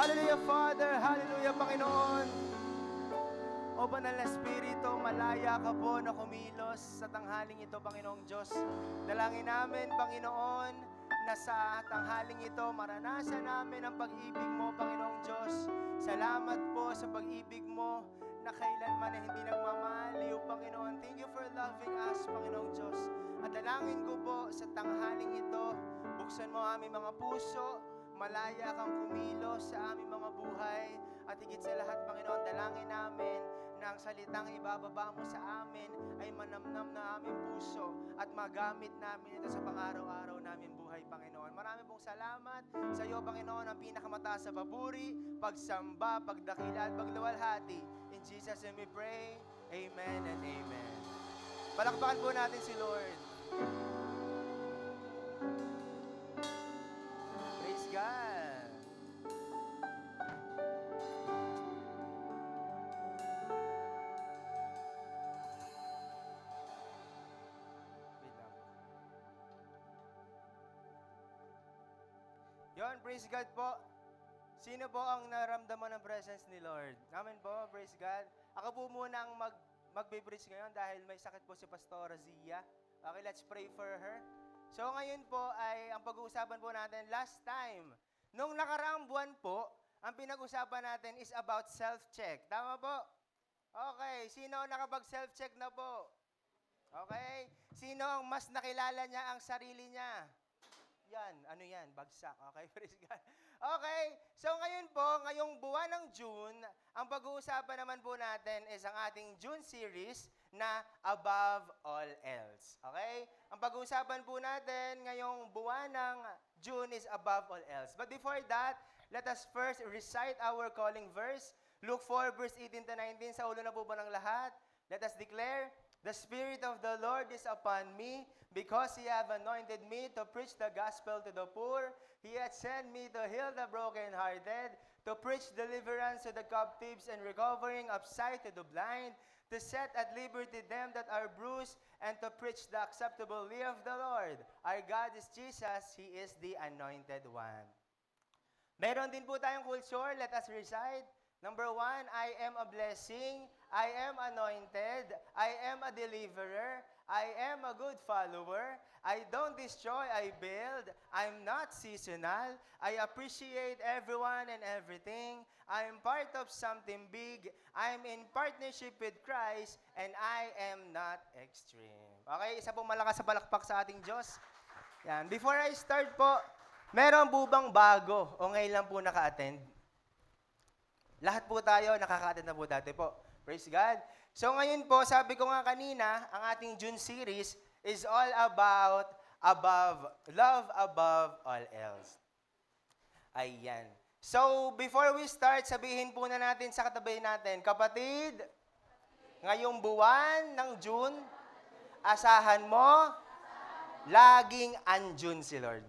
Hallelujah, Father. Hallelujah, Panginoon. O Banal na Espiritu, malaya ka po na kumilos sa tanghaling ito, Panginoong Diyos. Dalangin namin, Panginoon, na sa tanghaling ito, maranasan namin ang pag-ibig mo, Panginoong Diyos. Salamat po sa pag-ibig mo na kailanman na hindi nagmamaliw, Panginoon. Thank you for loving us, Panginoong Diyos. At dalangin ko po sa tanghaling ito, buksan mo aming mga puso, malaya kang kumilos sa aming mga buhay. At higit sa lahat, Panginoon, dalangin namin na ang salitang ibababa mo sa amin ay manamnam na aming puso at magamit namin ito sa pang-araw-araw namin buhay, Panginoon. Marami pong salamat sa iyo, Panginoon, ang pinakamataas sa papuri, pagsamba, pagdakila at pagluwalhati. In Jesus' name we pray. Amen and amen. Palakpakan po natin si Lord. Praise God. Wait lang. Yon, praise God po. Sino po ang naramdaman ng presence ni Lord? Amen po, praise God. Ako po muna ang magbe-preach ngayon dahil may sakit po si Pastora Zia. Okay, let's pray for her. So ngayon po ay ang pag-uusapan po natin last time. Nung nakaraang buwan po, ang pinag-usapan natin is about self-check. Tama po? Okay, sino ang nakapag-self-check na po? Okay, sino ang mas nakilala niya ang sarili niya? Yan, ano yan? Bagsak. Okay, praise God. Okay, so ngayon po, ngayong buwan ng June, ang pag-uusapan naman po natin is ang ating June series na Above All Else. Okay? Ang pag-uusapan po natin ngayong buwan ng June is Above All Else. But before that, let us first recite our calling verse. Luke 4, verse 18 to 19. Sa ulo na po ba ng lahat? Let us declare, "The Spirit of the Lord is upon me, because He hath anointed me to preach the gospel to the poor. He hath sent me to heal the brokenhearted, to preach deliverance to the captives, and recovering of sight to the blind, to set at liberty them that are bruised, and to preach the acceptable year of the Lord. Our God is Jesus, He is the Anointed One." Meron din po tayong culture. Let us recite. Number 1, I am a blessing. I am anointed. I am a deliverer. I am a good follower. I don't destroy, I build. I'm not seasonal. I appreciate everyone and everything. I'm part of something big. I'm in partnership with Christ, and I am not extreme. Okay, isa pong malakas sa palakpak sa ating Diyos. Yan. Before I start po, meron po bang bago o ngayon lang po naka-attend? Lahat po tayo, nakaka-attend na po dati po. Praise God. So ngayon po, sabi ko nga kanina, ang ating June series is all about love above all else. Ayan. So before we start, sabihin po na natin sa katabi natin, kapatid, ngayong buwan ng June, asahan mo, laging andun si Lord.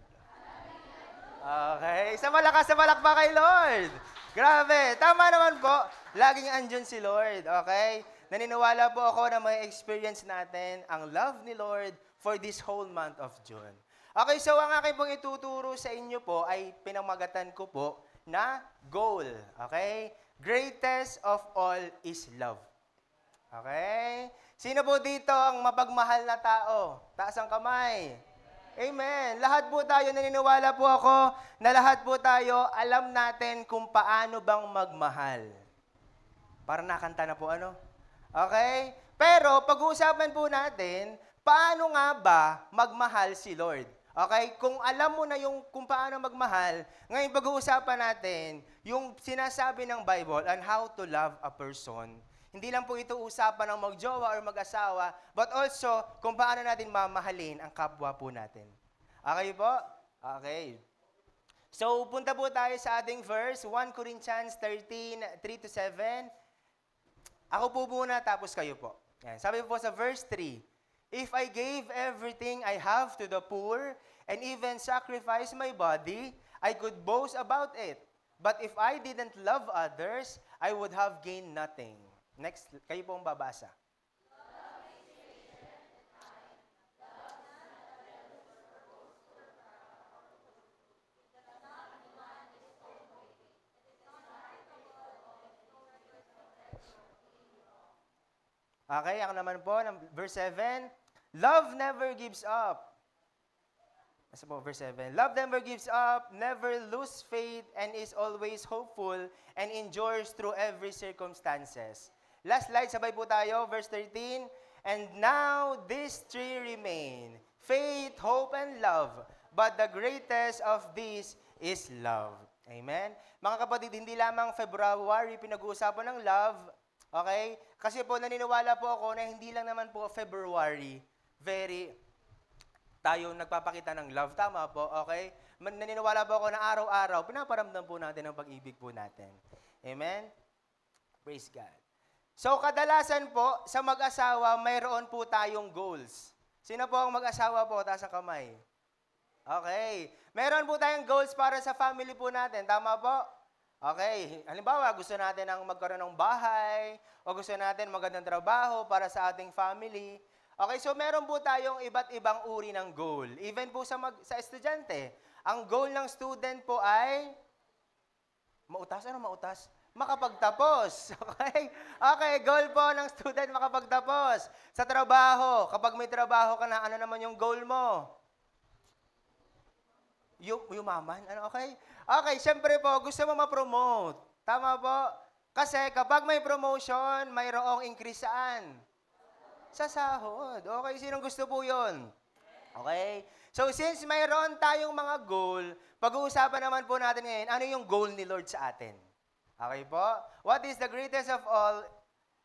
Okay. Sa malakas sa palakpak kay Lord. Grabe. Tama naman po. Laging andyan si Lord. Okay? Naniniwala po ako na may experience natin ang love ni Lord for this whole month of June. Okay, so ang aking pong ituturo sa inyo po ay pinamagatan ko po na goal. Okay? Greatest of all is love. Okay? Sino po dito ang mapagmahal na tao? Taas ang kamay. Amen. Lahat po tayo, naniniwala po ako na lahat po tayo alam natin kung paano bang magmahal. Parang nakanta na po ano? Okay? Pero pag-uusapan po natin, paano nga ba magmahal si Lord? Okay? Kung alam mo na yung kung paano magmahal, ngayon pag-uusapan natin yung sinasabi ng Bible on how to love a person. Hindi lang po ito usapan ng magjowa or mag-asawa, but also kung paano natin mamahalin ang kapwa po natin. Okay po? Okay. So, punta po tayo sa ating verse, 1 Corinthians 13, 3-7. Ako po muna, tapos kayo po. Yan. Sabi po sa verse 3, "If I gave everything I have to the poor, and even sacrifice my body, I could boast about it. But if I didn't love others, I would have gained nothing." Next, kayo po ang babasa. Okay, ako naman po, verse 7. Love never gives up. Asa po, verse 7. Love never gives up, never lose faith, and is always hopeful, and endures through every circumstances. Last slide, sabay po tayo, verse 13. And now these three remain, faith, hope, and love. But the greatest of these is love. Amen? Mga kapatid, hindi lamang February pinag-uusapan ng love, okay? Kasi po naniniwala po ako na hindi lang naman po February, tayo nagpapakita ng love. Tama po, okay? Naniniwala po ako na araw-araw, pinaparamdam po natin ang pag-ibig po natin. Amen? Praise God. So, kadalasan po, sa mag-asawa, mayroon po tayong goals. Sino po ang mag-asawa po? Taas ang kamay. Okay. Meron po tayong goals para sa family po natin. Tama po? Okay. Halimbawa, gusto natin ang magkaroon ng bahay, o gusto natin magandang trabaho para sa ating family. Okay, so meron po tayong iba't ibang uri ng goal. Even po sa estudyante. Ang goal ng student po ay mautas. Ano mautas? Makapagtapos. Okay? Okay, goal po ng student makapagtapos. Sa trabaho, kapag may trabaho ka na, ano naman yung goal mo? Yumaman? Ano, okay? Okay, syempre po, gusto mo ma-promote. Tama po? Kasi kapag may promotion, mayroong increase saan? Sa sahod. Okay, sinong gusto po yun? Okay? So, since mayroon tayong mga goal, pag-uusapan naman po natin ngayon, ano yung goal ni Lord sa atin? Okay po? What is the greatest of all?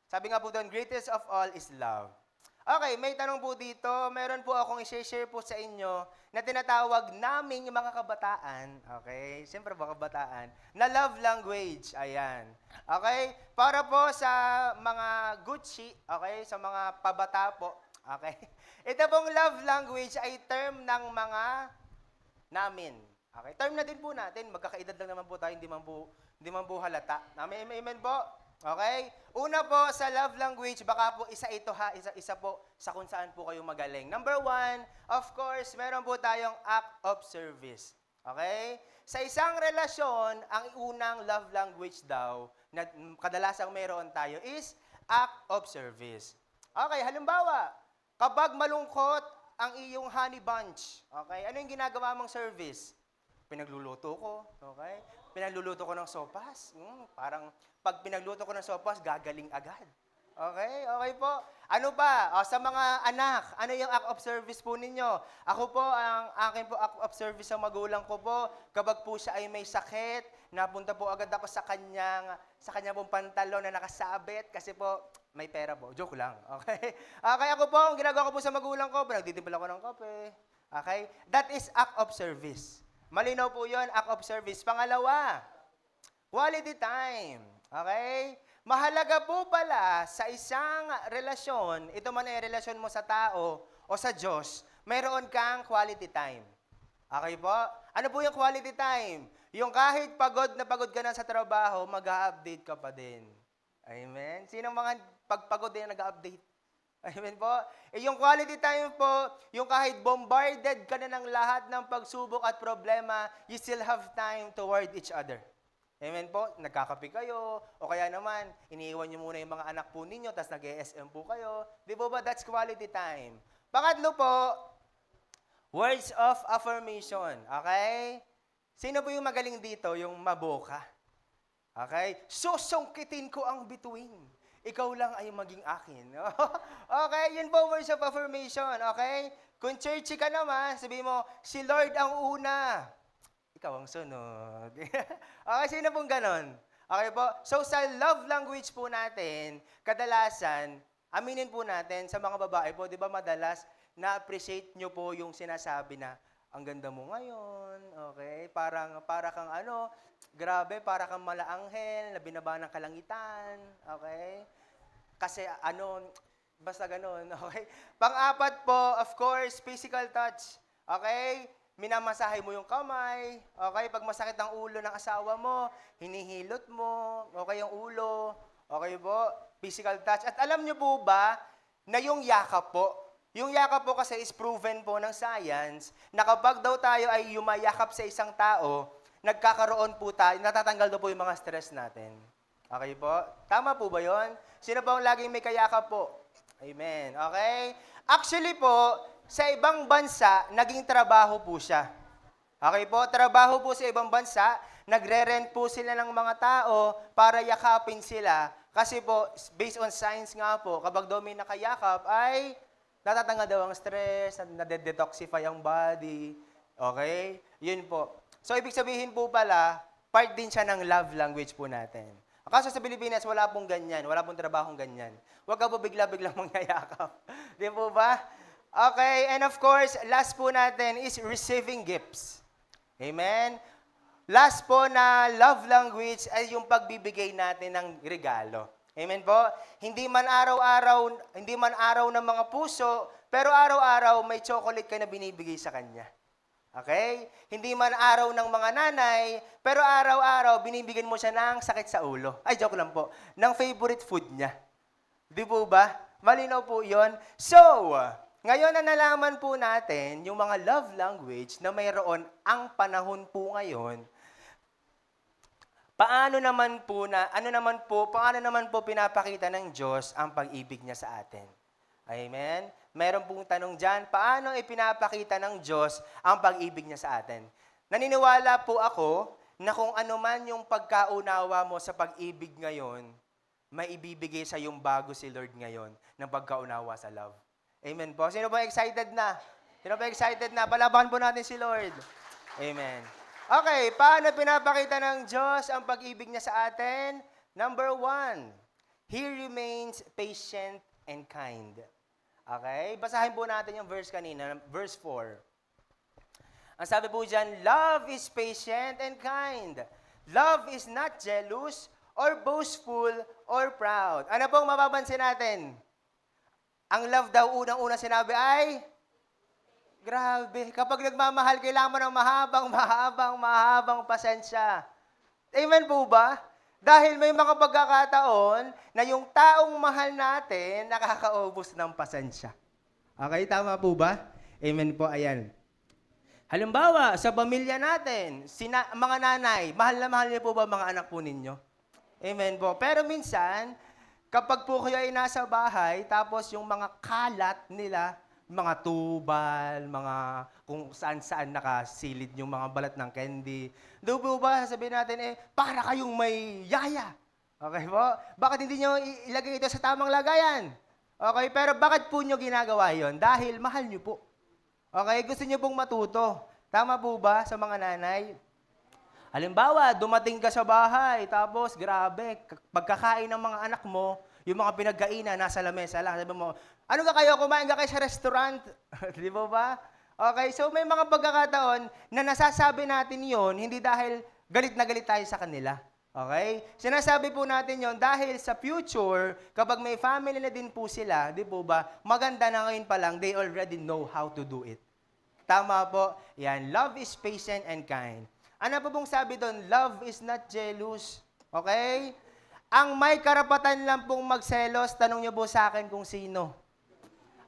Sabi nga po doon, greatest of all is love. Okay, may tanong po dito. Meron po akong i-share po sa inyo na tinatawag namin yung mga kabataan, okay? Siyempre po kabataan, na love language. Ayan. Okay? Para po sa mga Gucci, okay? Sa mga pabata po, okay? Ito pong love language ay term ng mga namin. Okay? Term na din po natin. Magkakaedad lang naman po tayo, hindi man po halata. Amen po? Okay? Una po, sa love language, baka po isa po sa kung saan po kayo magaling. Number 1, of course, meron po tayong act of service. Okay? Sa isang relasyon, ang unang love language daw, na kadalasang meron tayo, is act of service. Okay, halimbawa, kapag malungkot ang iyong honey bunch, okay, ano yung ginagawa mong service? Pinagluluto ko, okay? Pinagluluto ko ng sopas. Parang pag pinagluto ko ng sopas, gagaling agad. Okay? Okay po. Ano pa? Sa mga anak, ano yung act of service po ninyo? Ako po, ang akin po act of service sa magulang ko po, kapag po siya ay may sakit, napunta po agad ako sa kanya pong pantalon na nakasabit kasi po may pera po. Joke lang. Okay? Okay, ako po, ang ginagawa ko po sa magulang ko, nagtitimpla ako ng kape. Okay? That is act of service. Malinaw po yun, act of service. Pangalawa, quality time. Okay? Mahalaga po pala sa isang relasyon, ito man ay relasyon mo sa tao o sa Diyos, mayroon kang quality time. Okay po? Ano po yung quality time? Yung kahit pagod ka na sa trabaho, mag-update ka pa din. Amen? Sino mga pagpagod din nag-update? Amen po? Yung quality time po, yung kahit bombarded ka na ng lahat ng pagsubok at problema, you still have time toward each other. Amen po? Nagkakape kayo, o kaya naman, iniiwan nyo muna yung mga anak po ninyo, tapos nag-ESM po kayo. Di ba ba? That's quality time. Pangatlo po, words of affirmation. Okay? Sino po yung magaling dito? Yung maboka. Okay? Susungkitin ko ang bituin. Ikaw lang ay maging akin. Okay? Yun po words of affirmation. Okay? Kung churchy ka naman, sabi mo, si Lord ang una. Ikaw ang sunod. Okay, sino pong ganon? Okay po? So, sa love language po natin, kadalasan, aminin po natin sa mga babae po, di ba madalas, na-appreciate nyo po yung sinasabi na, ang ganda mo ngayon, okay? Para kang grabe, para kang malaanghel, na binaba ng kalangitan, okay? Kasi basta ganon, okay? Pang-apat po, of course, physical touch, okay? Minamasahe mo yung kamay, okay? Pag masakit ang ulo ng asawa mo, hinihilot mo, okay yung ulo, okay po? Physical touch. At alam nyo po ba na yung yakap po kasi is proven po ng science na kapag daw tayo ay yumayakap sa isang tao, nagkakaroon po tayo, natatanggal daw po yung mga stress natin. Okay po? Tama po ba yon? Sino po ang laging may kayakap po? Amen. Okay? Actually po, sa ibang bansa, naging trabaho po siya. Okay po, trabaho po sa ibang bansa, nagre-rent po sila ng mga tao para yakapin sila. Kasi po, based on science nga po, kapag daw may nakayakap ay natatanga daw ang stress, nade-detoxify ang body. Okay? Yun po. So, ibig sabihin po pala, part din siya ng love language po natin. Kaso sa Pilipinas, wala pong ganyan. Wala pong trabahong ganyan. Huwag ka po bigla-biglang mangyayakap. Di po ba? Okay, and of course, last po natin is receiving gifts. Amen? Last po na love language ay yung pagbibigay natin ng regalo. Amen po? Hindi man araw ng mga puso, pero araw-araw may chocolate ka na binibigay sa kanya. Okay? Hindi man araw ng mga nanay, pero araw-araw binibigyan mo siya ng sakit sa ulo. Ay, joke lang po. Ng favorite food niya. Di po ba? Malinaw po yon. So, ngayon na nalaman po natin yung mga love language na mayroon ang panahon po ngayon, paano naman po pinapakita ng Diyos ang pag-ibig niya sa atin? Amen? Meron pong tanong dyan, paano ipinapakita ng Diyos ang pag-ibig niya sa atin? Naniniwala po ako na kung ano man yung pagkaunawa mo sa pag-ibig ngayon, may ibibigay sa yung bago si Lord ngayon ng pagkaunawa sa love. Amen po. Sino ba excited na? Palaban po natin si Lord. Amen. Okay, paano pinapakita ng Diyos ang pag-ibig niya sa atin? Number 1, He remains patient and kind. Okay? Basahin po natin yung verse kanina, verse 4. Ang sabi po dyan, love is patient and kind. Love is not jealous or boastful or proud. Ano pong mapapansin natin? Ang love daw unang-una sinabi ay, grabe, kapag nagmamahal, kailangan mo ng mahabang pasensya. Amen po ba? Dahil may mga pagkakataon na yung taong mahal natin nakakaubos ng pasensya. Okay, tama po ba? Amen po, ayan. Halimbawa, sa pamilya natin, mga nanay, mahal na mahal niyo po ba mga anak po ninyo? Amen po. Pero minsan, kapag po kayo ay nasa bahay, tapos yung mga kalat nila, mga tubal, mga kung saan-saan nakasilid yung mga balat ng candy. Doon po ba, sabihin natin, para kayong may yaya. Okay po? Bakit hindi nyo ilagay ito sa tamang lagayan? Okay, pero bakit po nyo ginagawa yon? Dahil mahal nyo po. Okay, gusto nyo pong matuto. Tama po ba sa mga nanay? Halimbawa, dumating ka sa bahay, tapos grabe, pagkakain ng mga anak mo, yung mga pinagkainan, nasa lamesa lang. Sabi mo, ano ka kayo, kumain ka kayo sa restaurant? Di ba? Okay, so may mga pagkakataon na nasasabi natin yon hindi dahil galit na galit tayo sa kanila. Okay? Sinasabi po natin yon dahil sa future, kapag may family na din po sila, di po ba, maganda na ngayon pa lang, they already know how to do it. Tama po? Yan, love is patient and kind. Ano po pong sabi doon? Love is not jealous. Okay? Ang may karapatan lang pong magselos, tanong niyo po sa akin kung sino.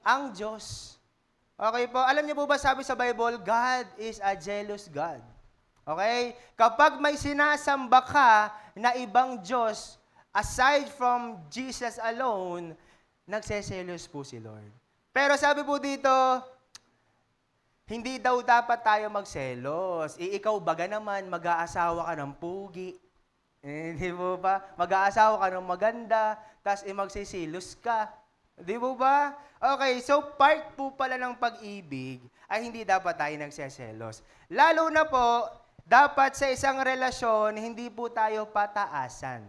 Ang Diyos. Okay po? Alam niyo po ba sabi sa Bible, God is a jealous God. Okay? Kapag may sinasamba ka na ibang Diyos, aside from Jesus alone, nagseselos po si Lord. Pero sabi po dito, hindi daw dapat tayo magselos. Ikaw baga naman, mag-aasawa ka ng pugi. Di po ba? Mag-aasawa ka ng maganda, tapos magsisilos ka. Di po ba? Okay, so part po pala ng pag-ibig ay hindi dapat tayo nagseselos. Lalo na po, dapat sa isang relasyon, hindi po tayo pataasan.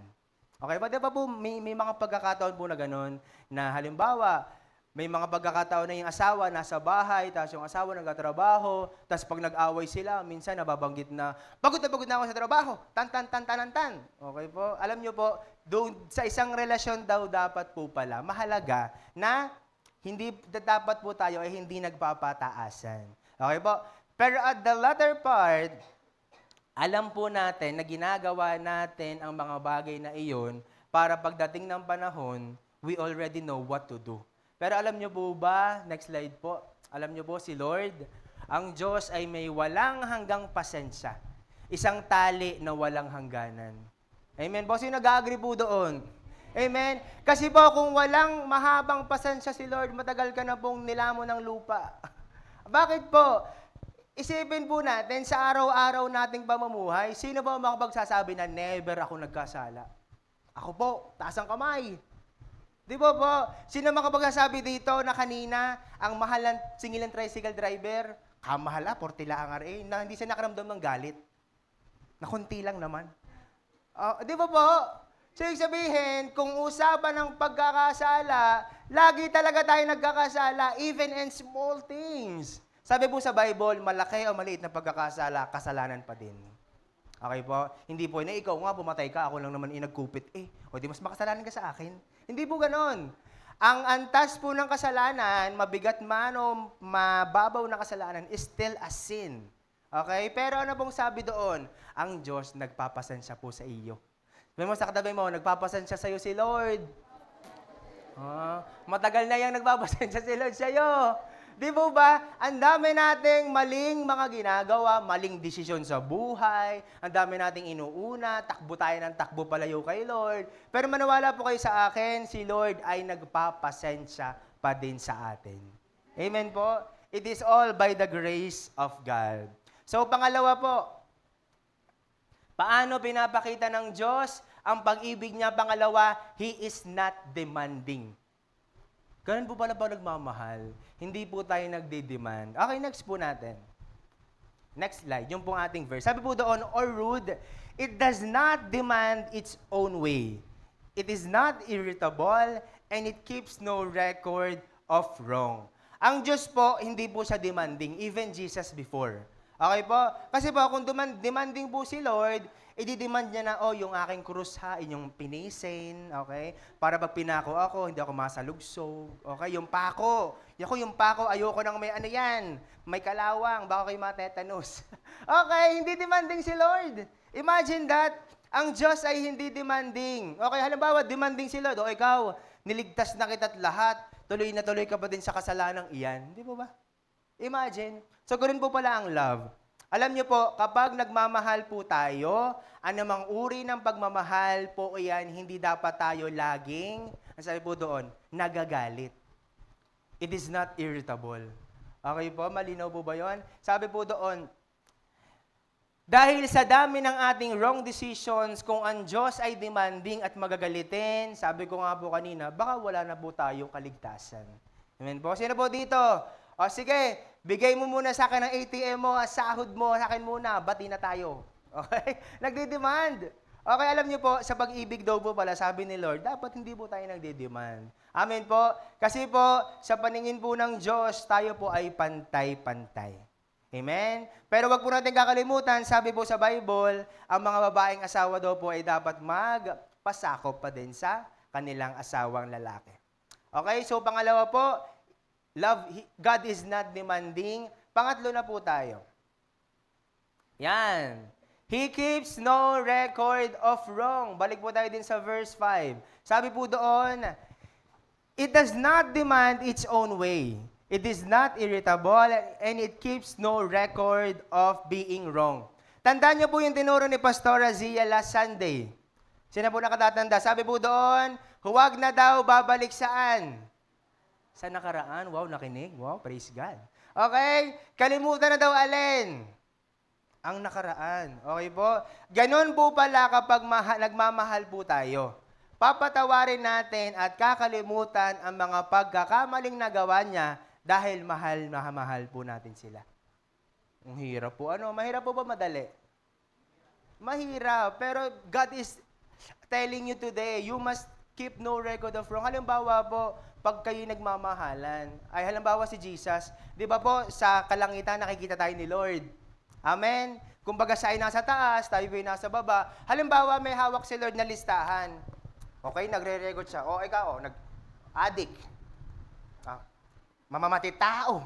Okay ba? Di ba po, may mga pagkakataon po na ganun, na halimbawa, may mga pagkakataon na yung asawa nasa bahay, tapos yung asawa nagtatrabaho, tapos pag nag-away sila, minsan nababanggit na, pagod na ako sa trabaho, tan. Okay po? Alam nyo po, doon sa isang relasyon daw dapat po pala, mahalaga na hindi dapat po tayo ay hindi nagpapataasan. Okay po? Pero at the latter part, alam po natin na ginagawa natin ang mga bagay na iyon para pagdating ng panahon, we already know what to do. Pero alam nyo po ba, next slide po, alam nyo po si Lord, ang Diyos ay may walang hanggang pasensya. Isang tali na walang hangganan. Amen po? Sino nag-agree po doon? Amen? Kasi po, kung walang mahabang pasensya si Lord, matagal ka na pong nilamon ng lupa. Bakit po? Isipin po natin, sa araw-araw nating pamumuhay, sino ba ang makapagsasabi na never ako nagkasala? Ako po, taas ang kamay. Di ba po? Sino makapagsasabi dito na kanina, ang mahal ng singilan tricycle driver, kamahala, 40 lang ang RA, na hindi siya nakaramdam ng galit. Na konti lang naman. Di ba po? So, ibig sabihin, kung usapan ng pagkakasala, lagi talaga tayo nagkakasala, even in small things. Sabi po sa Bible, malaki o maliit na pagkakasala, kasalanan pa din. Okay po? Hindi po, na ikaw nga, pumatay ka, ako lang naman inagkupit. O di mas makasalanan ka sa akin. Hindi po ganon. Ang antas po ng kasalanan, mabigat man o mababaw na kasalanan, is still a sin. Okay? Pero ano pong sabi doon? Ang Diyos nagpapasensya po sa iyo. Sabi mo sa katabi mo, nagpapasensya sa'yo si Lord. Matagal na yung nagpapasensya si Lord sa'yo. Di po ba? Ang dami nating maling mga ginagawa, maling desisyon sa buhay, ang dami nating inuuna, takbo tayo ng takbo palayo kay Lord. Pero maniwala po kayo sa akin, si Lord ay nagpapasensya pa din sa atin. Amen po? It is all by the grace of God. So, pangalawa po, paano pinapakita ng Diyos ang pag-ibig niya? Pangalawa, He is not demanding. Ganun po pala ba nagmamahal? Hindi po tayo nagde-demand. Okay, next po natin. Next slide, yung pong ating verse. Sabi po doon, or rude, it does not demand its own way. It is not irritable, and it keeps no record of wrong. Ang Diyos po, hindi po siya demanding, even Jesus before. Okay po? Kasi po, kung demanding po si Lord, i-demand niya na, yung aking krus ha, inyong pinisin, okay? Para pag pinako ako, hindi ako masalugsog, okay? Yung pako, ayoko nang may ano yan, may kalawang, baka kayo matetanus. Okay, hindi demanding si Lord. Imagine that, ang Diyos ay hindi demanding. Okay, halimbawa, demanding si Lord, ikaw, niligtas na kita't lahat, tuloy na tuloy ka pa din sa kasalanang iyan. Hindi po ba? Imagine. So, ganoon po pala ang love. Alam niyo po, kapag nagmamahal po tayo, anumang uri ng pagmamahal po iyan, hindi dapat tayo laging, ang sabi po doon, nagagalit. It is not irritable. Okay po? Malinaw po ba yun? Sabi po doon, dahil sa dami ng ating wrong decisions, kung ang Diyos ay demanding at magagalitin, sabi ko nga po kanina, baka wala na po tayong kaligtasan. Amen po? Sino po dito? Sige, bigay mo muna sa akin ang ATM mo, sahod mo, sa akin muna, bati na tayo. Okay? Nagde-demand. Okay, alam niyo po, sa pag-ibig daw po pala, sabi ni Lord, dapat hindi po tayo nagde-demand. Amen po? Kasi po, sa paningin po ng Diyos, tayo po ay pantay-pantay. Amen? Pero wag po natin kakalimutan, sabi po sa Bible, ang mga babaeng asawa daw po ay dapat magpasakop pa din sa kanilang asawang lalaki. Okay, so pangalawa po, God is not demanding. Pangatlo na po tayo. Yan. He keeps no record of wrong. Balik po tayo din sa verse 5. Sabi po doon, it does not demand its own way. It is not irritable, and it keeps no record of being wrong. Tandaan niyo po yung tinuro ni Pastora Zia last Sunday. Sino po nakatatanda? Sabi po doon, huwag na daw babalik saan? Sa nakaraan. Wow, nakinig. Wow, praise God. Okay? Kalimutan na daw alin? Ang nakaraan. Okay po? Ganon po pala kapag nagmamahal po tayo. Papatawarin natin at kakalimutan ang mga pagkakamaling nagawa niya dahil mahal po natin sila. Ang hirap po. Mahirap po ba madali? Mahirap. Pero God is telling you today, you must keep no record of wrong. Halimbawa po, pag kayo nagmamahalan, ay halimbawa si Jesus, di ba po, sa kalangitan nakikita tayo ni Lord. Amen? Kumbaga siya ay nasa taas, tayo ay nasa baba. Halimbawa, may hawak si Lord na listahan. Okay, nagre-record siya. Ikaw, addict. Mamamatay tao.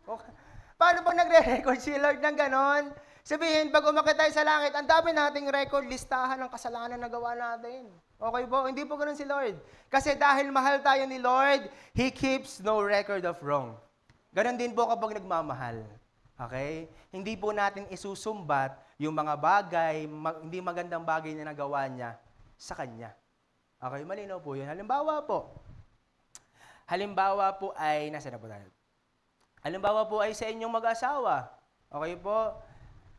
Okay. Paano pag nagre-record si Lord ng ganon? Sabihin, pag umakit tayo sa langit, ang dami nating record, listahan ng kasalanan na gawa natin. Okay po? Hindi po ganun si Lord. Kasi dahil mahal tayo ni Lord, He keeps no record of wrong. Ganon din po kapag nagmamahal. Okay? Hindi po natin isusumbat yung mga bagay, hindi magandang bagay na nagawa niya sa Kanya. Okay, malinaw po yun. Halimbawa po ay, nasa na po tayo? Halimbawa po ay sa inyong mag-asawa. Okay po,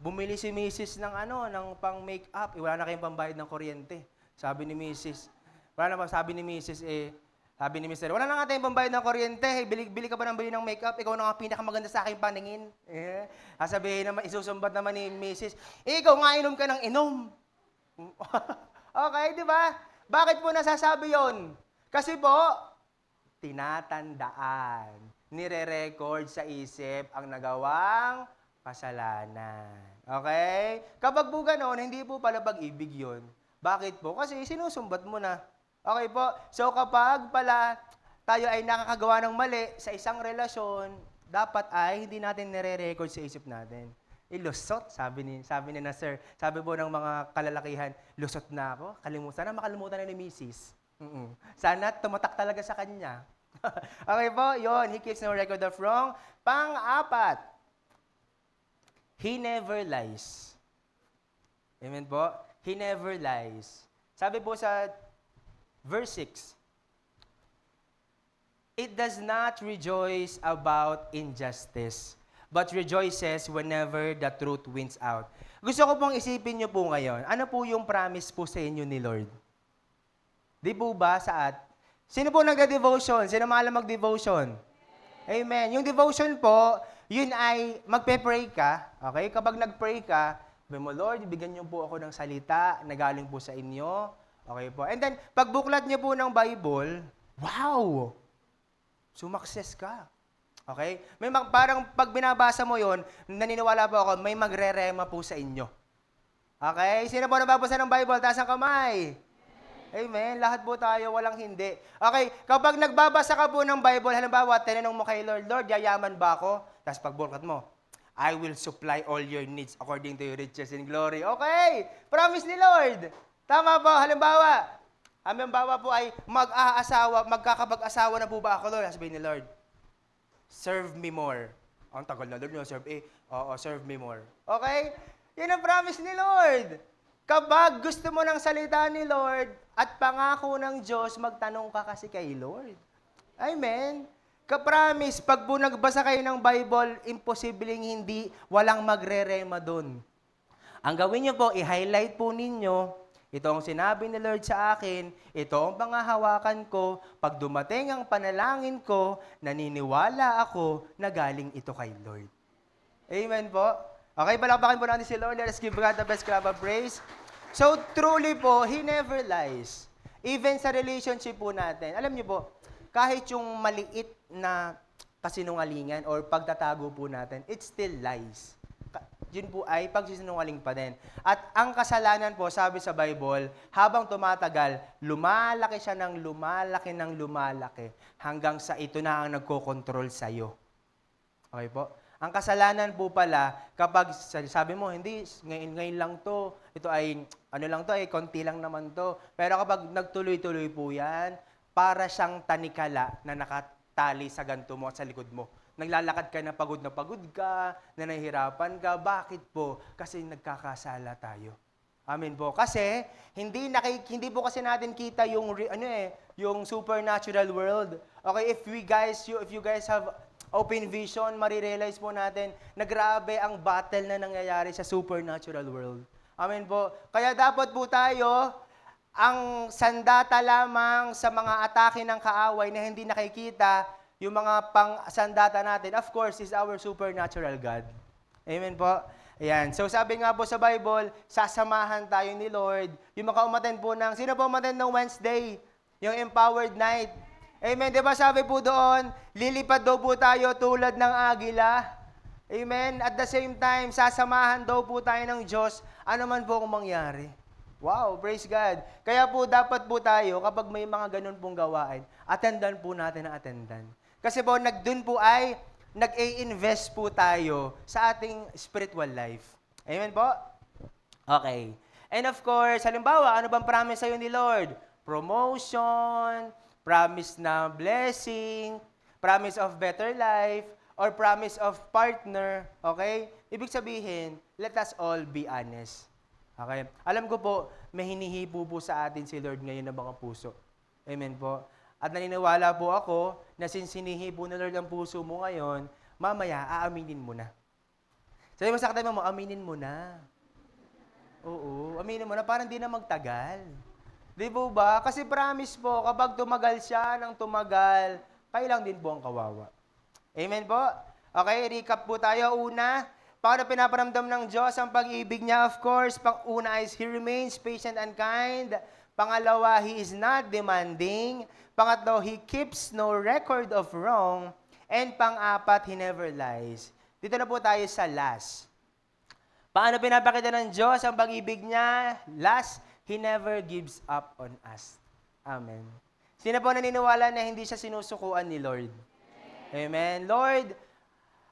bumili si Mrs. ng pang make-up. Wala na kayong pambayad ng kuryente. Sabi ni Mrs. Sabi ni Mrs. Sabi ni Mr. Wala na nga tayong pambayad ng kuryente. Bili ka ba ng bili ng make-up? Ikaw na nga pinakamaganda sa aking paningin. Sasabihin naman, isusumbat naman ni Mrs. Ikaw nga inom ka ng inom. Okay, di ba? Bakit po nasasabi yon? Kasi po, tinatandaan, nire-record sa isip ang nagawang kasalanan. Okay? Kapag po ganon, hindi po pala pag-ibig yun. Bakit po? Kasi sinusumbat mo na. Okay po? So kapag pala tayo ay nakakagawa ng mali sa isang relasyon, dapat ay hindi natin nire-record sa isip natin. Lusot, sabi ni na sir. Sabi po ng mga kalalakihan, lusot na ako. Sana makalimutan na ni Mrs. Sana tumatak talaga sa kanya. Okay po, yon. He keeps no record of wrong. Pang-apat, he never lies. Amen po? He never lies. Sabi po sa verse 6, it does not rejoice about injustice, but rejoices whenever the truth wins out. Gusto ko pong isipin niyo po ngayon, ano po yung promise po sa inyo ni Lord? Di po ba sino po nagda-devotion? Sino maalam mag-devotion? Amen. Yung devotion po, yun ay magpe-pray ka. Okay? Kapag nag-pray ka, sabi mo, Lord, bigyan niyo po ako ng salita na galing po sa inyo. Okay po. And then, pag buklat niyo po ng Bible, wow! Sumakses ka. Okay? Parang pag binabasa mo yon, naniniwala po ako, may magre-rema po sa inyo. Okay? Sino po nababasa ng Bible? Taas ang kamay. Amen. Lahat po tayo, walang hindi. Okay, kapag nagbabasa ka po ng Bible, halimbawa, tinanong mo kay Lord, Lord, yayaman ba ako? Tapos pagbukat mo, I will supply all your needs according to your riches in glory. Okay, promise ni Lord. Tama po, halimbawa po ay magkakapag-asawa na po ba ako, Lord? Sabihin ni Lord, serve me more. Ang tagal na, Lord, serve Oo, serve me more. Okay? Yan ang promise ni Lord. Kapag gusto mo ng salita ni Lord at pangako ng Diyos, magtanong ka kasi kay Lord. Amen. Kapromise, pag po nagbasa kayo ng Bible, imposibleng walang magre-rema doon. Ang gawin niyo po, i-highlight po ninyo, ito ang sinabi ni Lord sa akin, ito ang pangahawakan ko, pag dumating ang panalangin ko, naniniwala ako na galing ito kay Lord. Amen po. Okay, palakpakin po natin si Lord. Let us give God the best clap of praise. So, truly po, He never lies. Even sa relationship po natin. Alam niyo po, kahit yung maliit na kasinungalingan or pagtatago po natin, it still lies. Yun po ay pagsisinungaling pa din. At ang kasalanan po, sabi sa Bible, habang tumatagal, lumalaki siya ng lumalaki hanggang sa ito na ang nagkokontrol sa'yo. Okay po? Ang kasalanan po pala, kapag sabi mo, hindi, ngayon lang to, ito ay, konti lang naman to. Pero kapag nagtuloy-tuloy po yan, para siyang tanikala na nakatali sa ganto mo at sa likod mo. Naglalakad ka na pagod ka, na nahihirapan ka. Bakit po? Kasi nagkakasala tayo. Amen po. Kasi, hindi po kasi natin kita yung supernatural world. Okay, if you guys have open vision, marirealize po natin na grabe ang battle na nangyayari sa supernatural world. Amen po. Kaya dapat po tayo, ang sandata lamang sa mga atake ng kaaway na hindi nakikita, yung mga pang-sandata natin, of course, is our supernatural God. Amen po. Ayan. So sabi nga po sa Bible, sasamahan tayo ni Lord. Yung mga umattend po sino po umattend ng Wednesday? Yung empowered night. Amen. Diba sabi po doon, lilipad daw po tayo tulad ng agila. Amen. At the same time, sasamahan daw po tayo ng Diyos, ano man po kung mangyari. Wow, praise God. Kaya po dapat po tayo, kapag may mga ganun pong gawain, attendan po natin ang attendan. Kasi po, dun po ay, nag-i-invest po tayo sa ating spiritual life. Amen po? Okay. And of course, halimbawa, ano bang promise sa'yo ni Lord? Promotion, promise na blessing, promise of better life, or promise of partner, okay? Ibig sabihin, let us all be honest. Okay? Alam ko po, may hinihipo po sa atin si Lord ngayon na mga puso. Amen po. At naniniwala po ako na since hinihipo na Lord ang puso mo ngayon, mamaya aaminin mo na. Sabi mo sa katabi mo, aminin mo na. Oo, aminin mo na, parang di na magtagal. Di po ba? Kasi promise po, kapag tumagal siya ng tumagal, kailang din po ang kawawa. Amen po? Okay, recap po tayo. Una, paano pinaparamdam ng Diyos ang pag-ibig niya? Of course, una is He remains patient and kind. Pangalawa, He is not demanding. Pangatlo, He keeps no record of wrong. And pang-apat, He never lies. Dito na po tayo sa last. Paano pinapakita ng Diyos ang pag-ibig niya? Last, He never gives up on us. Amen. Sino po naniniwala na hindi siya sinusukuan ni Lord? Amen. Lord,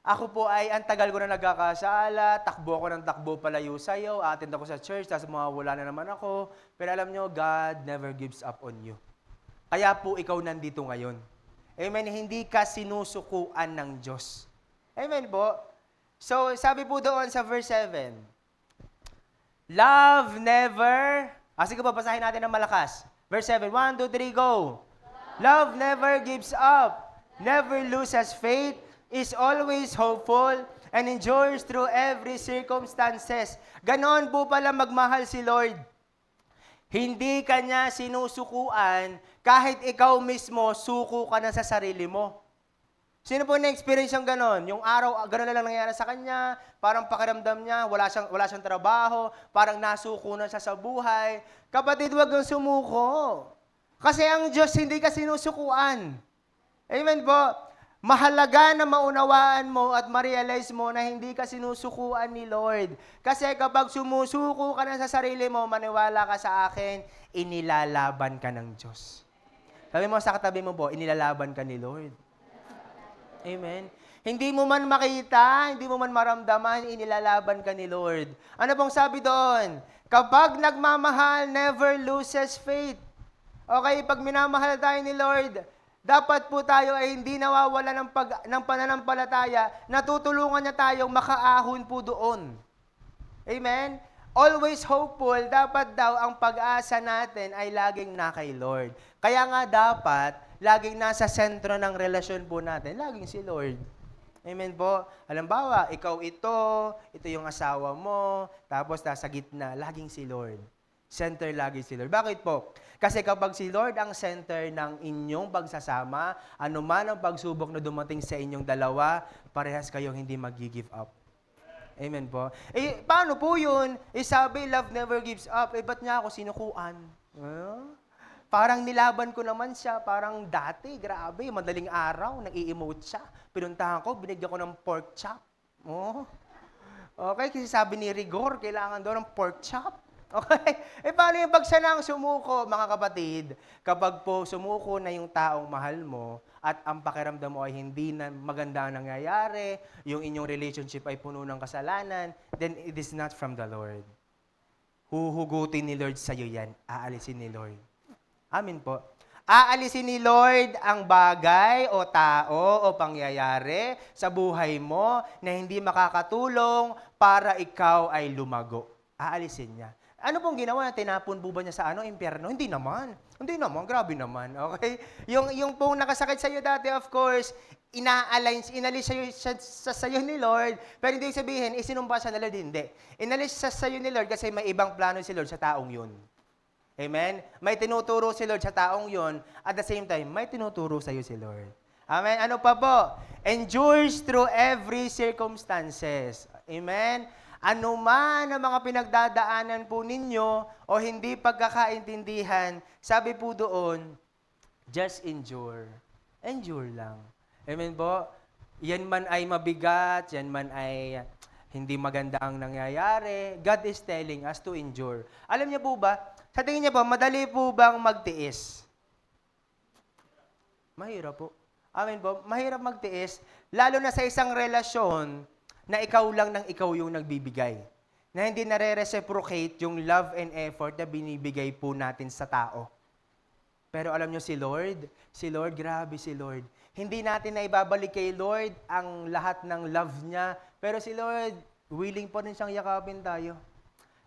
ako po ay ang tagal ko na nagkakasala, takbo ako ng takbo palayo sa iyo, attend ako sa church, tapos mawawala na naman ako. Pero alam nyo, God never gives up on you. Kaya po ikaw nandito ngayon. Amen. Hindi ka sinusukuan ng Diyos. Amen po. So, sabi po doon sa verse 7, love never, sige po, basahin natin ng malakas. Verse 7, 1, 2, 3, go. Love never gives up, never loses faith, is always hopeful, and endures through every circumstances. Ganon po pala magmahal si Lord. Hindi ka niya sinusukuan kahit ikaw mismo suko ka na sa sarili mo. Sino po na-experience yung ganon? Yung araw, ganon na lang nangyayari sa kanya, parang pakiramdam niya, wala siyang trabaho, parang nasuko na siya sa buhay. Kapatid, huwag kang sumuko. Kasi ang Diyos hindi ka sinusukuan. Amen po? Mahalaga na maunawaan mo at ma-realize mo na hindi ka sinusukuan ni Lord. Kasi kapag sumusuko ka na sa sarili mo, maniwala ka sa akin, inilalaban ka ng Diyos. Sabi mo sa katabi mo po, inilalaban ka ni Lord. Amen. Hindi mo man makita, hindi mo man maramdaman, inilalaban ka ni Lord. Ano pong sabi doon? Kapag nagmamahal, never loses faith. Okay, pag minamahal tayo ni Lord, dapat po tayo ay hindi nawawala ng pananampalataya, natutulungan niya tayong makaahon po doon. Amen? Always hopeful, dapat daw ang pag-asa natin ay laging na kay Lord. Kaya nga dapat, laging nasa sentro ng relasyon po natin, laging si Lord. Amen po? Halimbawa, ikaw ito yung asawa mo, tapos nasa gitna, laging si Lord. Center lagi si Lord. Bakit po? Kasi kapag si Lord ang center ng inyong pagsasama, anuman ang pagsubok na dumating sa inyong dalawa, parehas kayong hindi mag-give up. Amen po? Paano po yun? Sabi, love never gives up. Ba't niya ako sinukuan? Parang nilaban ko naman siya, parang dati, grabe, madaling araw, nag-i-emote siya. Pinuntahan ko, binigyan ko ng pork chop. Okay, kasi sabi ni Rigor, kailangan daw ng pork chop. Okay? Paano yung pag siya nang sumuko, mga kapatid? Kapag po sumuko na yung taong mahal mo, at ang pakiramdam mo ay hindi na maganda ang nangyayari, yung inyong relationship ay puno ng kasalanan, then it is not from the Lord. Huhugutin ni Lord sa'yo yan. Aalisin ni Lord. Amin po. Aalisin ni Lord ang bagay o tao o pangyayari sa buhay mo na hindi makakatulong para ikaw ay lumago. Aalisin niya. Ano pong ginawa? Tinapon po ba niya sa impyerno? Hindi naman. Hindi naman. Grabe naman. Okay? Yung pong nakasakit sa iyo dati, of course, inalis sa iyo ni Lord, pero hindi sabihin, isinumpa siya na Lord, hindi. Inalis sa iyo ni Lord kasi may ibang plano si Lord sa taong yun. Amen? May tinuturo si Lord sa taong yon, at the same time, may tinuturo sa iyo si Lord. Amen? Ano pa po? Endures through every circumstances. Amen? Ano man ang mga pinagdadaanan po ninyo o hindi pagkakaintindihan, sabi po doon, just endure. Endure lang. Amen po? Yan man ay mabigat, yan man ay hindi maganda ang nangyayari, God is telling us to endure. Alam niyo po ba, sa tingin niyo po, madali po bang magtiis? Mahirap po. Amen po, mahirap magtiis, lalo na sa isang relasyon na ikaw lang ng ikaw yung nagbibigay. Na hindi nare-reciprocate yung love and effort na binibigay po natin sa tao. Pero alam niyo si Lord, grabe si Lord. Hindi natin na ibabalik kay Lord ang lahat ng love niya, pero si Lord, willing po rin siyang yakapin tayo.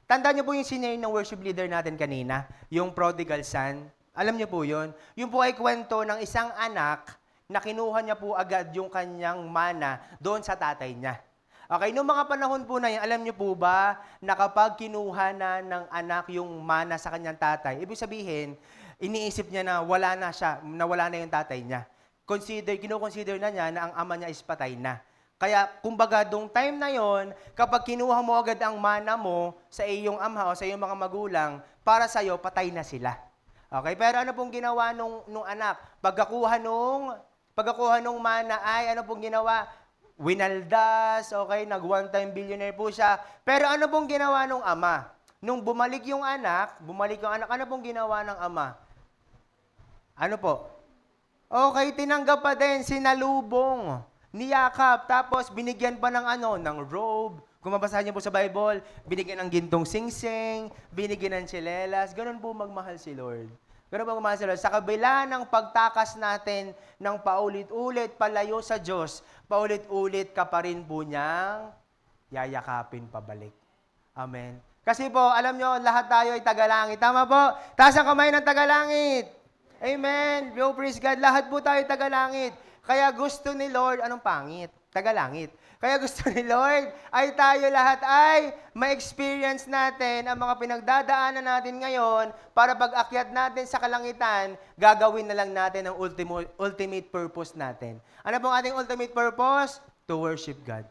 Tandaan niyo po yung sinare ng worship leader natin kanina, yung prodigal son. Alam niyo po yun? Yung po ay kwento ng isang anak na kinuha niya po agad yung kanyang mana doon sa tatay niya. Okay, noong mga panahon po na yan, alam niyo po ba na kapag kinuha na ng anak yung mana sa kanyang tatay, ibig sabihin, iniisip niya na wala na siya, na wala na yung tatay niya. Kino-consider na niya na ang ama niya is patay na. Kaya, kumbaga, dong time na yon, kapag kinuha mo agad ang mana mo sa iyong ama o sa iyong mga magulang, para sa'yo, patay na sila. Okay, pero ano pong ginawa nung anak? Pagkakuha nung mana ay, ano pong ginawa? Winaldas, okay, nag one-time billionaire po siya. Pero ano pong ginawa nung ama? Nung bumalik yung anak, ano pong ginawa ng ama? Ano po? Okay, tinanggap pa din, sinalubong, niyakap, tapos binigyan pa ng robe. Kung mabasahin niyo po sa Bible, binigyan ng gintong singsing, binigyan ng tsinelas, ganun po magmahal si Lord. Ganun po magmahal si Lord. Sa kabila ng pagtakas natin ng paulit-ulit palayo sa Diyos, paulit-ulit ka pa rin po niyang yayakapin pabalik. Amen. Kasi po, alam nyo, lahat tayo ay tagalangit. Tama po? Taas ang kamay ng tagalangit. Amen. Yo, praise God. Lahat po tayo tagalangit. Kaya gusto ni Lord, anong pangit? Tagalangit. Kaya gusto ni Lord ay tayo lahat ay ma-experience natin ang mga pinagdadaanan natin ngayon para pag-akyat natin sa kalangitan, gagawin na lang natin ang ultimate purpose natin. Ano pong ating ultimate purpose? To worship God.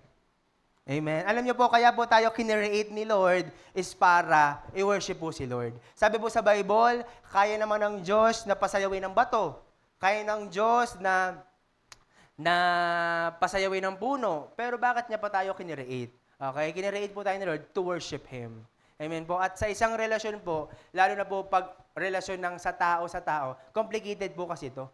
Amen. Alam niyo po, kaya po tayo kinreate ni Lord is para i-worship po si Lord. Sabi po sa Bible, kaya naman ng Diyos na pasayawin ng bato. Kaya ng Diyos na pasayawin ng puno. Pero bakit niya pa tayo kinreate? Okay? Kinreate po tayo ni Lord to worship Him. Amen po. At sa isang relasyon po, lalo na po pag relasyon ng sa tao, complicated po kasi ito.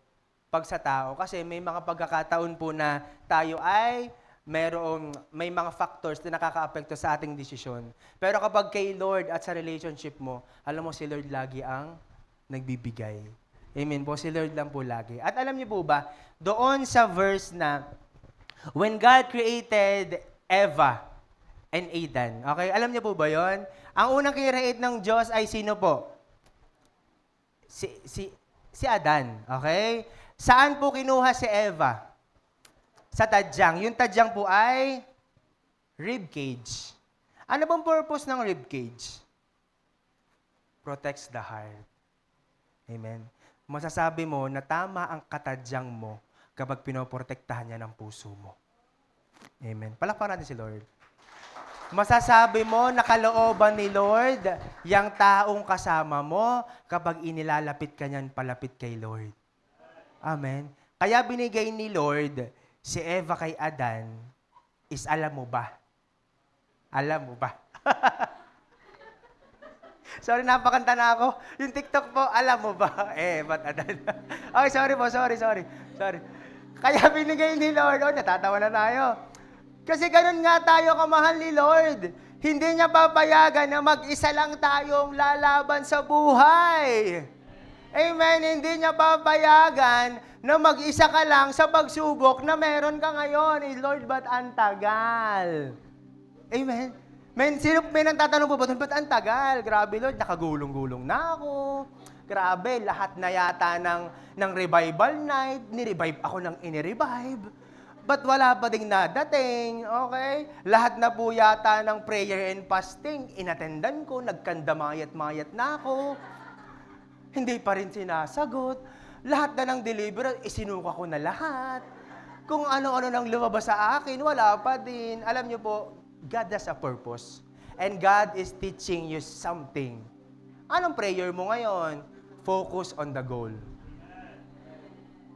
Pag sa tao. Kasi may mga pagkakataon po na tayo ay may mga factors na nakaka-apekto sa ating desisyon. Pero kapag kay Lord at sa relationship mo, alam mo si Lord lagi ang nagbibigay. Amen po, si Lord lang po lagi. At alam niyo po ba, doon sa verse na, when God created Eva and Adam, okay, alam niyo po ba yon? Ang unang kinreate ng Diyos ay sino po? Si Adan, okay? Saan po kinuha si Eva? Sa tadyang. Yung tadyang po ay rib cage. Ano bang purpose ng rib cage? Protects the heart. Amen. Masasabi mo na tama ang katadyang mo kapag pinoprotektahan niya ng puso mo. Amen. Palakpakan natin si Lord. Masasabi mo na kalooban ni Lord yung taong kasama mo kapag inilalapit ka niyan palapit kay Lord. Amen. Kaya binigay ni Lord si Eva kay Adan is alam mo ba? Alam mo ba? Sorry, napakanta na ako. Yung TikTok po, alam mo ba? Ba't Adan? Okay, sorry po, sorry. Kaya binigay ni Lord, natatawa na tayo. Kasi ganun nga tayo kamahal ni Lord. Hindi niya papayagan na mag-isa lang tayong lalaban sa buhay. Amen. Hindi niya papayagan na mag-isa ka lang sa pagsubok na meron ka ngayon. Lord, ba't ang tagal? Amen. Sino may nang tatanong po, ba't ang tagal? Grabe, Lord, nakagulong-gulong na ako. Grabe, lahat na yata ng revival night, ni-revive ako ng ini-revive. Ba't wala pa ding nadating? Okay? Lahat na po yata ng prayer and fasting, inatendan ko, nagkandamayat-mayat na ako. Hindi pa rin sinasagot. Lahat na ng deliverance, isinuka ko na lahat. Kung ano-ano nang lumabas sa akin, wala pa din. Alam niyo po, God has a purpose. And God is teaching you something. Anong prayer mo ngayon? Focus on the goal.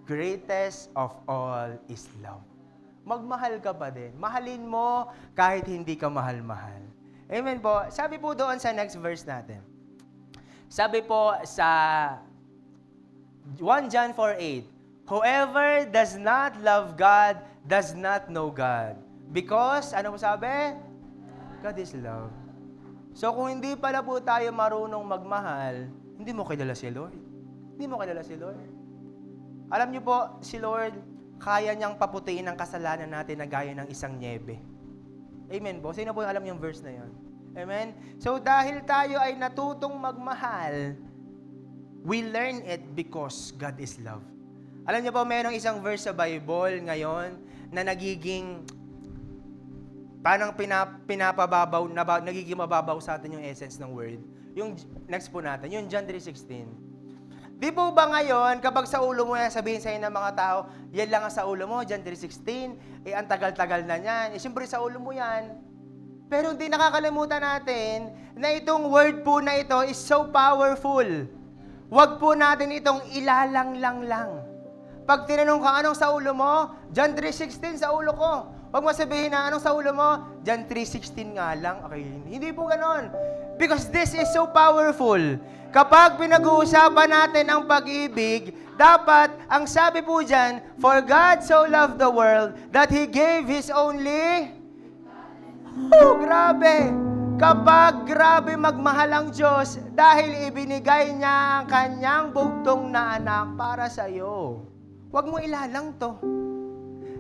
Greatest of all is love. Magmahal ka pa din. Mahalin mo kahit hindi ka mahal-mahal. Amen po. Sabi po doon sa next verse natin. Sabi po sa 1 John 4:8, whoever does not love God does not know God. Because, ano mo sabi? God is love. So kung hindi pala po tayo marunong magmahal, hindi mo kilala si Lord. Hindi mo kilala si Lord. Alam niyo po, si Lord, kaya niyang paputiin ang kasalanan natin na gaya ng isang nyebe. Amen po. Sino po yung alam yung verse na yon? Amen? So dahil tayo ay natutong magmahal, we learn it because God is love. Alam niyo po, mayroong isang verse sa Bible ngayon na nagiging parang pinapababaw, nagiging mababaw sa atin yung essence ng word. Yung next po natin, yung John 3:16. Di po ba ngayon, kapag sa ulo mo yan, sabihin sa'yo ng mga tao, yan lang ang sa ulo mo, John 3:16, ang tagal-tagal na yan. Siyempre sa ulo mo yan. Pero hindi nakakalimutan natin na itong word po na ito is so powerful. Huwag po natin itong ilalang lang. Pag tinanong ka, anong sa ulo mo? John 3:16 sa ulo ko. Huwag mo sabihin na, anong sa ulo mo? John 3:16 nga lang. Okay, hindi po ganon. Because this is so powerful. Kapag pinag-uusapan natin ang pag-ibig, dapat, ang sabi po dyan, for God so loved the world that He gave His only... Oh, grabe! Kapag grabe magmahal ang Diyos dahil ibinigay niya ang kanyang bugtong na anak para sa iyo. Huwag mo ilalang to.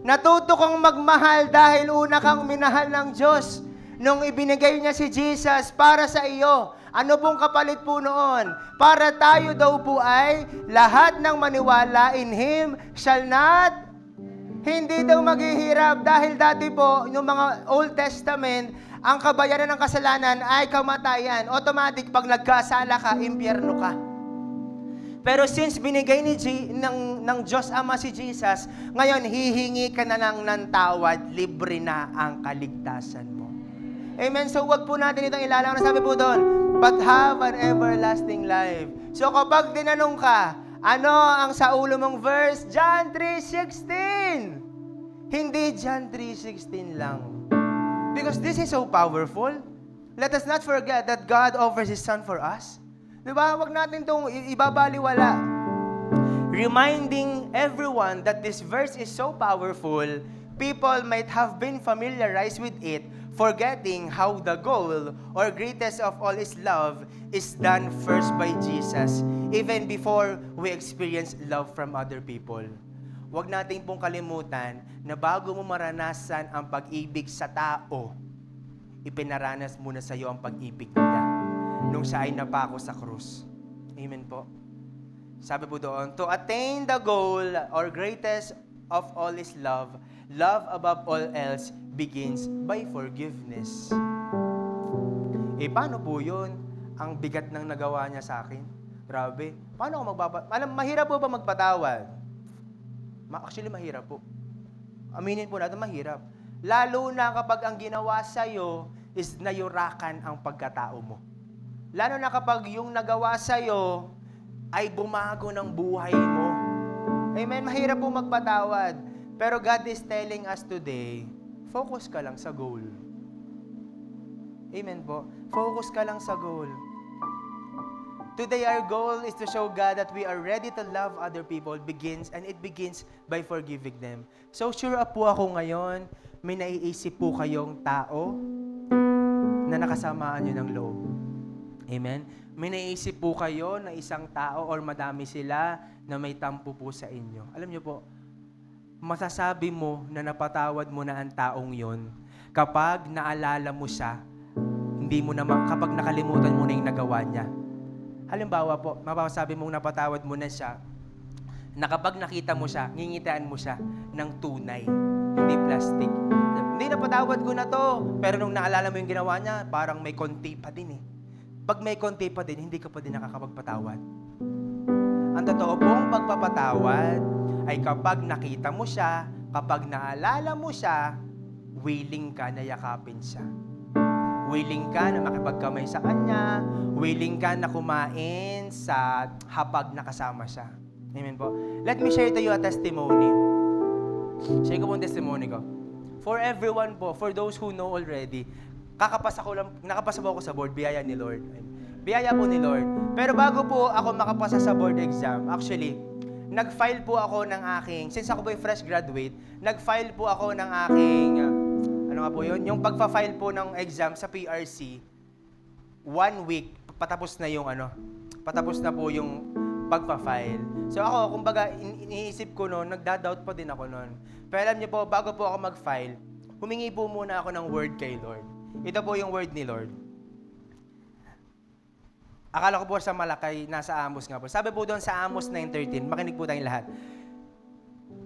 Natuto kang magmahal dahil una kang minahal ng Diyos nung ibinigay niya si Jesus para sa iyo. Ano pong kapalit po noon? Para tayo daw po ay lahat ng maniwala in Him shall not hindi daw maghihirap dahil dati po, yung mga Old Testament, ang kabayaran ng kasalanan ay kamatayan. Automatic, pag nagkasala ka, impyerno ka. Pero since binigay ng Diyos Ama si Jesus, ngayon hihingi ka na lang ng tawad, libre na ang kaligtasan mo. Amen? So wag po natin itong ilalang na sabi po doon, but have an everlasting life. So kapag tinanong ka, ano ang sa ulo mong verse? John 3:16. Hindi John 3:16 lang. Because this is so powerful. Let us not forget that God offers His Son for us. Diba? Huwag natin itong ibabaliwala. Reminding everyone that this verse is so powerful, people might have been familiarized with it, forgetting how the goal or greatest of all is love is done first by Jesus, even before we experience love from other people. Huwag natin pong kalimutan na bago mo maranasan ang pag-ibig sa tao, ipinaranas muna sa iyo ang pag-ibig niya nung siya ay napako sa krus. Amen po. Sabi po doon, to attain the goal or greatest of all is love, love above all else begins by forgiveness. Paano po yun? Ang bigat ng nagawa niya sa akin. Grabe. Paano ako mahirap po ba magpatawad? Actually, mahirap po. Aminin po natin, mahirap. Lalo na kapag ang ginawa sa'yo is nayurakan ang pagkatao mo. Lalo na kapag yung nagawa sa'yo ay bumago ng buhay mo. Amen? Mahirap po magpatawad. Pero God is telling us today, focus ka lang sa goal. Amen po. Focus ka lang sa goal. Today, our goal is to show God that we are ready to love other people, it begins by forgiving them. So, sure up po ako ngayon, may naiisip po kayong tao na nakasamaan nyo ng loob. Amen? May naiisip po kayo na isang tao or madami sila na may tampo po sa inyo. Alam nyo po, masasabi mo na napatawad mo na ang taong yon kapag naalala mo siya, hindi mo naman, kapag nakalimutan mo na yung nagawa niya. Halimbawa po, mapasabi mong napatawad mo na siya, na kapag nakita mo siya, ngingitaan mo siya ng tunay, hindi plastic. Hindi, napatawad ko na to, pero nung naalala mo yung ginawa niya, parang may konti pa din eh. Pag may konti pa din, hindi ka pa din nakakapagpatawad. Ang totoo pong pagpapatawad ay kapag nakita mo siya, kapag naalala mo siya, willing ka na yakapin siya. Willing ka na makipagkamay sa kanya, willing ka na kumain sa hapag na kasama siya. Amen po. Let me share to you a testimony. Share ko po ang testimony ko. For everyone po, for those who know already, nakapasa po ako sa board, biyaya ni Lord. Biyaya po ni Lord. Pero bago po ako makapasa sa board exam, actually, nag-file po ako ng aking, since ako po ay fresh graduate, nag-file po ako ng aking, ano nga po yun? Yung pagpa-file po ng exam sa PRC, 1 week, patapos na po yung pagpa-file. So ako, kumbaga, iniisip ko noon, nagda-doubt pa din ako noon. Pero alam niyo po, bago po ako mag-file, humingi po muna ako ng word kay Lord. Ito po yung word ni Lord. Akala ko po sa Malakay, nasa Amos nga po. Sabi po doon sa Amos 9:13, makinig po tayong lahat.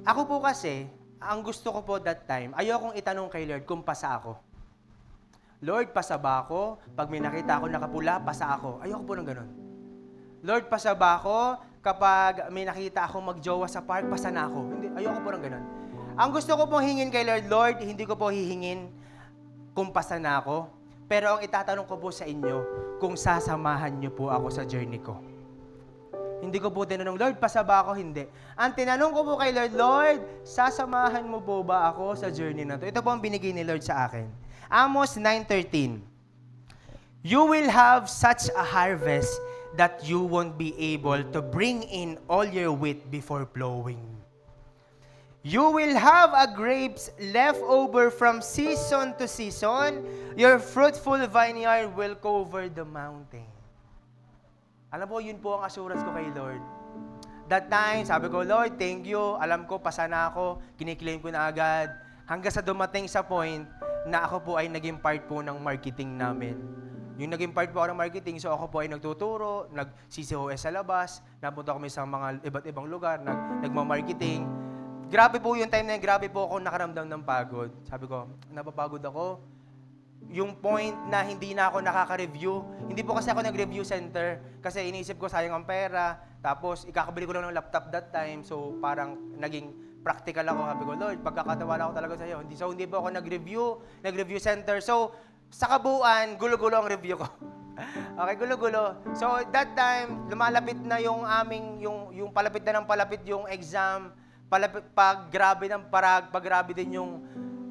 Ako po kasi, ang gusto ko po that time, ayokong itanong kay Lord kung pasa ako. Lord, pasa ba ako? Pag may nakita ako nakapula, pasa ako. Ayoko po ng ganun. Lord, pasa ba ako? Kapag may nakita ako magjowa sa park, pasa na ako. Hindi, ayoko po ng ganun. Ang gusto ko pong hingin kay Lord, Lord, hindi ko po hihingin kung pasa na ako. Pero ang itatanong ko po sa inyo, kung sasamahan niyo po ako sa journey ko. Hindi ko po tinanong, Lord, pasa ba ako? Hindi. Ang tinanong ko po kay Lord, Lord, sasamahan mo po ba ako sa journey na to? Ito po ang binigay ni Lord sa akin. Amos 9:13. You will have such a harvest that you won't be able to bring in all your wheat before plowing. You will have a grapes left over from season to season. Your fruitful vineyard will cover the mountain. Alam po, yun po ang assurance ko kay Lord. That time, sabi ko, Lord, thank you. Alam ko, pasa na ako. Kiniklaim ko na agad. Hanggang sa dumating sa point na ako po ay naging part po ng marketing namin. Yung naging part po ako ng marketing, so ako po ay nagtuturo, nag-CCOS sa labas, napunta kami sa mga iba't ibang lugar, nagmamarketing. Grabe po yung time na yun, grabe po ako nakaramdam ng pagod. Sabi ko, napapagod ako. Yung point na hindi na ako nakaka-review. Hindi po kasi ako nag-review center kasi iniisip ko sayang ang pera. Tapos ikakabili ko lang ng laptop that time. So parang naging practical ako. Sabi ko, Lord, pagkakatiwala ko talaga sa iyo. So hindi po ako nag-review center. So sa kabuuan, gulo-gulo ang review ko. Okay, gulo-gulo. So that time, lumalapit na yung aming, yung palapit na ng palapit yung exam. Pag grabe ng parag, pag grabe din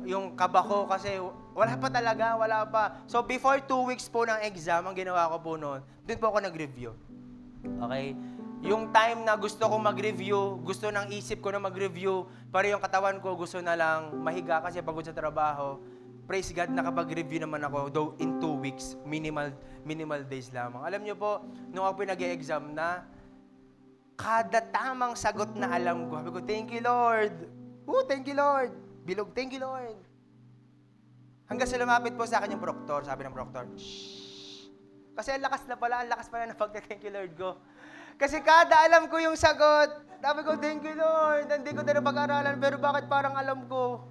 yung kaba ko kasi wala pa talaga, wala pa. So before 2 weeks po ng exam, ang ginawa ko po noon, doon po ako nag-review. Okay? Yung time na gusto ko mag-review, gusto ng isip ko na mag-review, pero yung katawan ko gusto na lang mahiga kasi pagod sa trabaho. Praise God, nakapag-review naman ako, though in 2 weeks, minimal days lamang. Alam niyo po, nung ako nag-e-exam na, kada tamang sagot na alam ko, sabi ko, thank you, Lord. Thank you, Lord. Bilog, thank you, Lord. Hanggang sa lumapit po sa akin yung proctor, sabi ng proctor, shh. Kasi ang lakas pala ng pagka-thank you, Lord ko. Kasi kada alam ko yung sagot, sabi ko, thank you, Lord. Hindi ko din pag-aralan, pero bakit parang alam ko?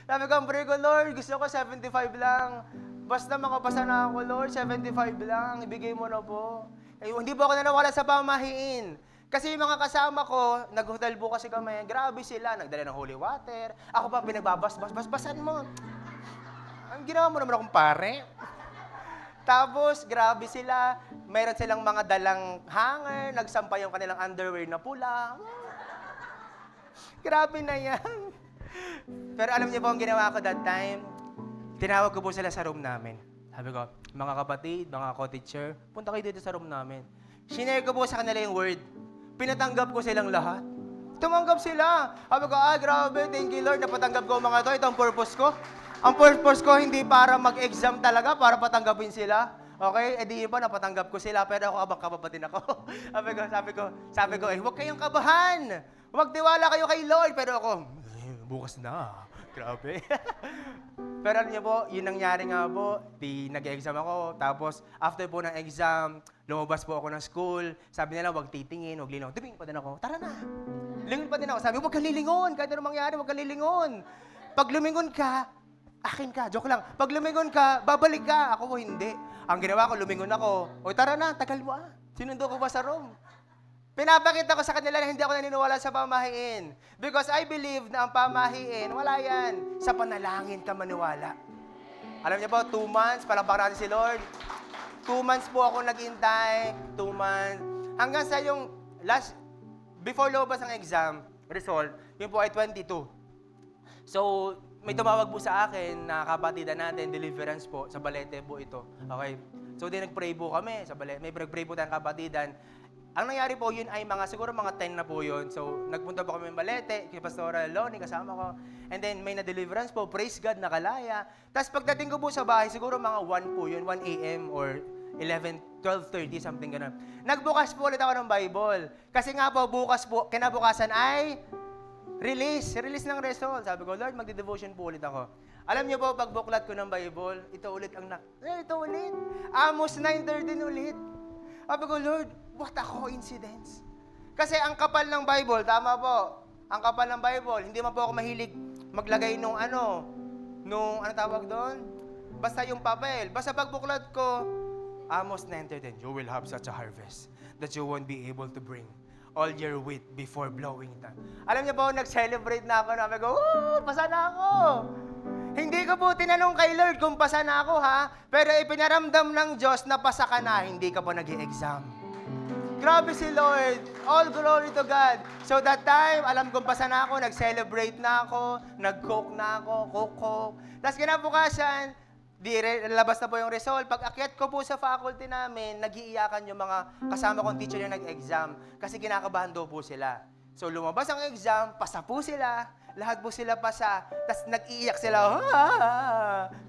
Sabi ko, pray ko, Lord, gusto ko 75 lang. Basta makapasa na ako, Lord, 75 lang. Ibigay mo na po. Hindi po ako nanawala sa pamahiin. Kasi yung mga kasama ko, nag-hotel po kasi kami, grabe sila, nagdala ng holy water. Ako pa pinagbabas-basan mo. Ang ginawa mo naman akong pare. Tapos, grabe sila, mayroon silang mga dalang hanger, nagsampay yung kanilang underwear na pula. Grabe na yan. Pero alam niyo po ang ginawa ko that time, tinawag ko po sila sa room namin. Sabi ko, mga kapatid, mga co-teacher, punta kayo dito sa room namin. Shinare ko po sa kanila yung word. Pinatanggap ko silang lahat. Tumanggap sila. Sabi ko, grabe, thank you Lord, napatanggap ko mga to. Ito ang purpose ko. Ang purpose ko hindi para mag-exam talaga, para patanggapin sila. Okay? Eh di ba, napatanggap ko sila, pero ako abang kababatin ako. sabi ko, huwag kayong kabahan. Huwag tiwala kayo kay Lord. Pero ako, bukas na. Grabe. Pero alam niyo po, yun nangyari nga po, nag-exam ako, tapos after po ng exam, lumabas po ako ng school, sabi nila, huwag titingin, huwag lilingon. Tumingin pa din ako, tara na. Lingon pa din ako, sabi, huwag kang lilingon, kahit ano mangyari, huwag kang lilingon. Pag lumingon ka, akin ka, joke lang. Pag lumingon ka, babalik ka. Ako po hindi. Ang ginawa ko, lumingon ako. O tara na, tagal mo Sinundo ko ba sa room? Pinapakita ko sa kanila na hindi ako naniniwala sa pamahiin. Because I believe na ang pamahiin, wala yan. Sa panalangin ka maniwala. Alam niyo po, 2 months, palakpakan natin si Lord. 2 months po ako naghintay. 2 months. Hanggang sa yung before lobas ng exam, result, yun po ay 22. So, may tumawag po sa akin na kapatidan natin, deliverance po, sa Balete po ito. Okay? So, nag-pray po kami sa Balete. May nag-pray po tayong kapatidan. Ang nangyari po, yun ay siguro mga 10 na po yun. So, nagpunta po kami ng Balete, kay Pastora Lonnie, kasama ko. And then, may na-deliverance po, praise God, nakalaya. Tapos pagdating ko po sa bahay, siguro mga 1 po yun, 1 a.m. or 11, 12:30, something ganun. Nagbukas po ulit ako ng Bible. Kasi nga po, bukas po, kinabukasan ay release ng result. Sabi ko, Lord, magdi-devotion po ulit ako. Alam niyo po, pag buklat ko ng Bible, ito ulit. Amos 9:13 ulit. Sabi ko, Lord, what a coincidence. Kasi ang kapal ng Bible, tama po, ang kapal ng Bible, hindi man po ako mahilig maglagay nung ano tawag doon? Basta yung papel. Basta pagbuklat ko, Amos 9:10, you will have such a harvest that you won't be able to bring all your wheat before blowing time. Alam niyo po, nag-celebrate na ako. Sabi ko, pasa na ako. Hindi ko po tinanong kay Lord kung pasa na ako, ha? Pero ipinaramdam ng Diyos na pasa ka na, hindi ka pa nag-i-exam. Grabe si Lord. All glory to God. So that time, alam kong pasa na ako, nag-celebrate na ako, nag-cook na ako, cook. Tapos kinabukasan, labas na po yung result. Pag akyat ko po sa faculty namin, nag-iiyakan yung mga kasama kong teacher na nag-exam kasi kinakabahan daw po sila. So lumabas ang exam, pasa po sila, lahat po sila pasa, tapos nag-iiyak sila,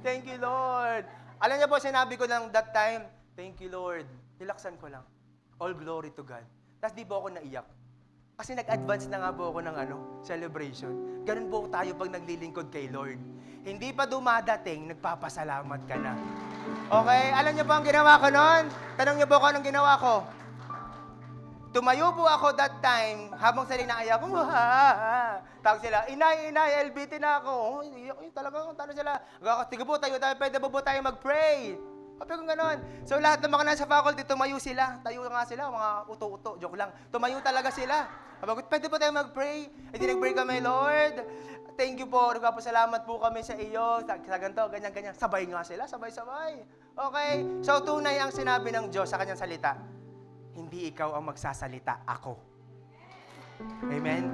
thank you Lord. Alam niyo po, sinabi ko lang that time, thank you Lord, relaxan ko lang. All glory to God. Tapos di po ako naiyak. Kasi nag-advance na nga po ako ng celebration. Ganun po tayo pag naglilingkod kay Lord. Hindi pa dumadating, nagpapasalamat ka na. Okay? Alam niyo po ang ginawa ko noon? Tanong niyo po kung anong ginawa ko. Tumayo po ako that time, habang sila inaayak ko, tawag sila, inay, LBT na ako. Iyak talaga, tanong sila. Tigo po tayo, pwede ba po tayo mag-pray? Sabi ko gano'n. So lahat ng mga nasa faculty, tumayo sila. Tayo nga sila, mga uto-uto, joke lang. Tumayo talaga sila. Sabi ko, pwede po tayo mag-pray? E di nag-pray kami, Lord. Thank you po, nagpapasalamat po kami sa iyo. Sa ganito, ganyan-ganyan. Sabay nga sila, sabay-sabay. Okay? So tunay ang sinabi ng Diyos sa kanyang salita. Hindi ikaw ang magsasalita, ako. Amen?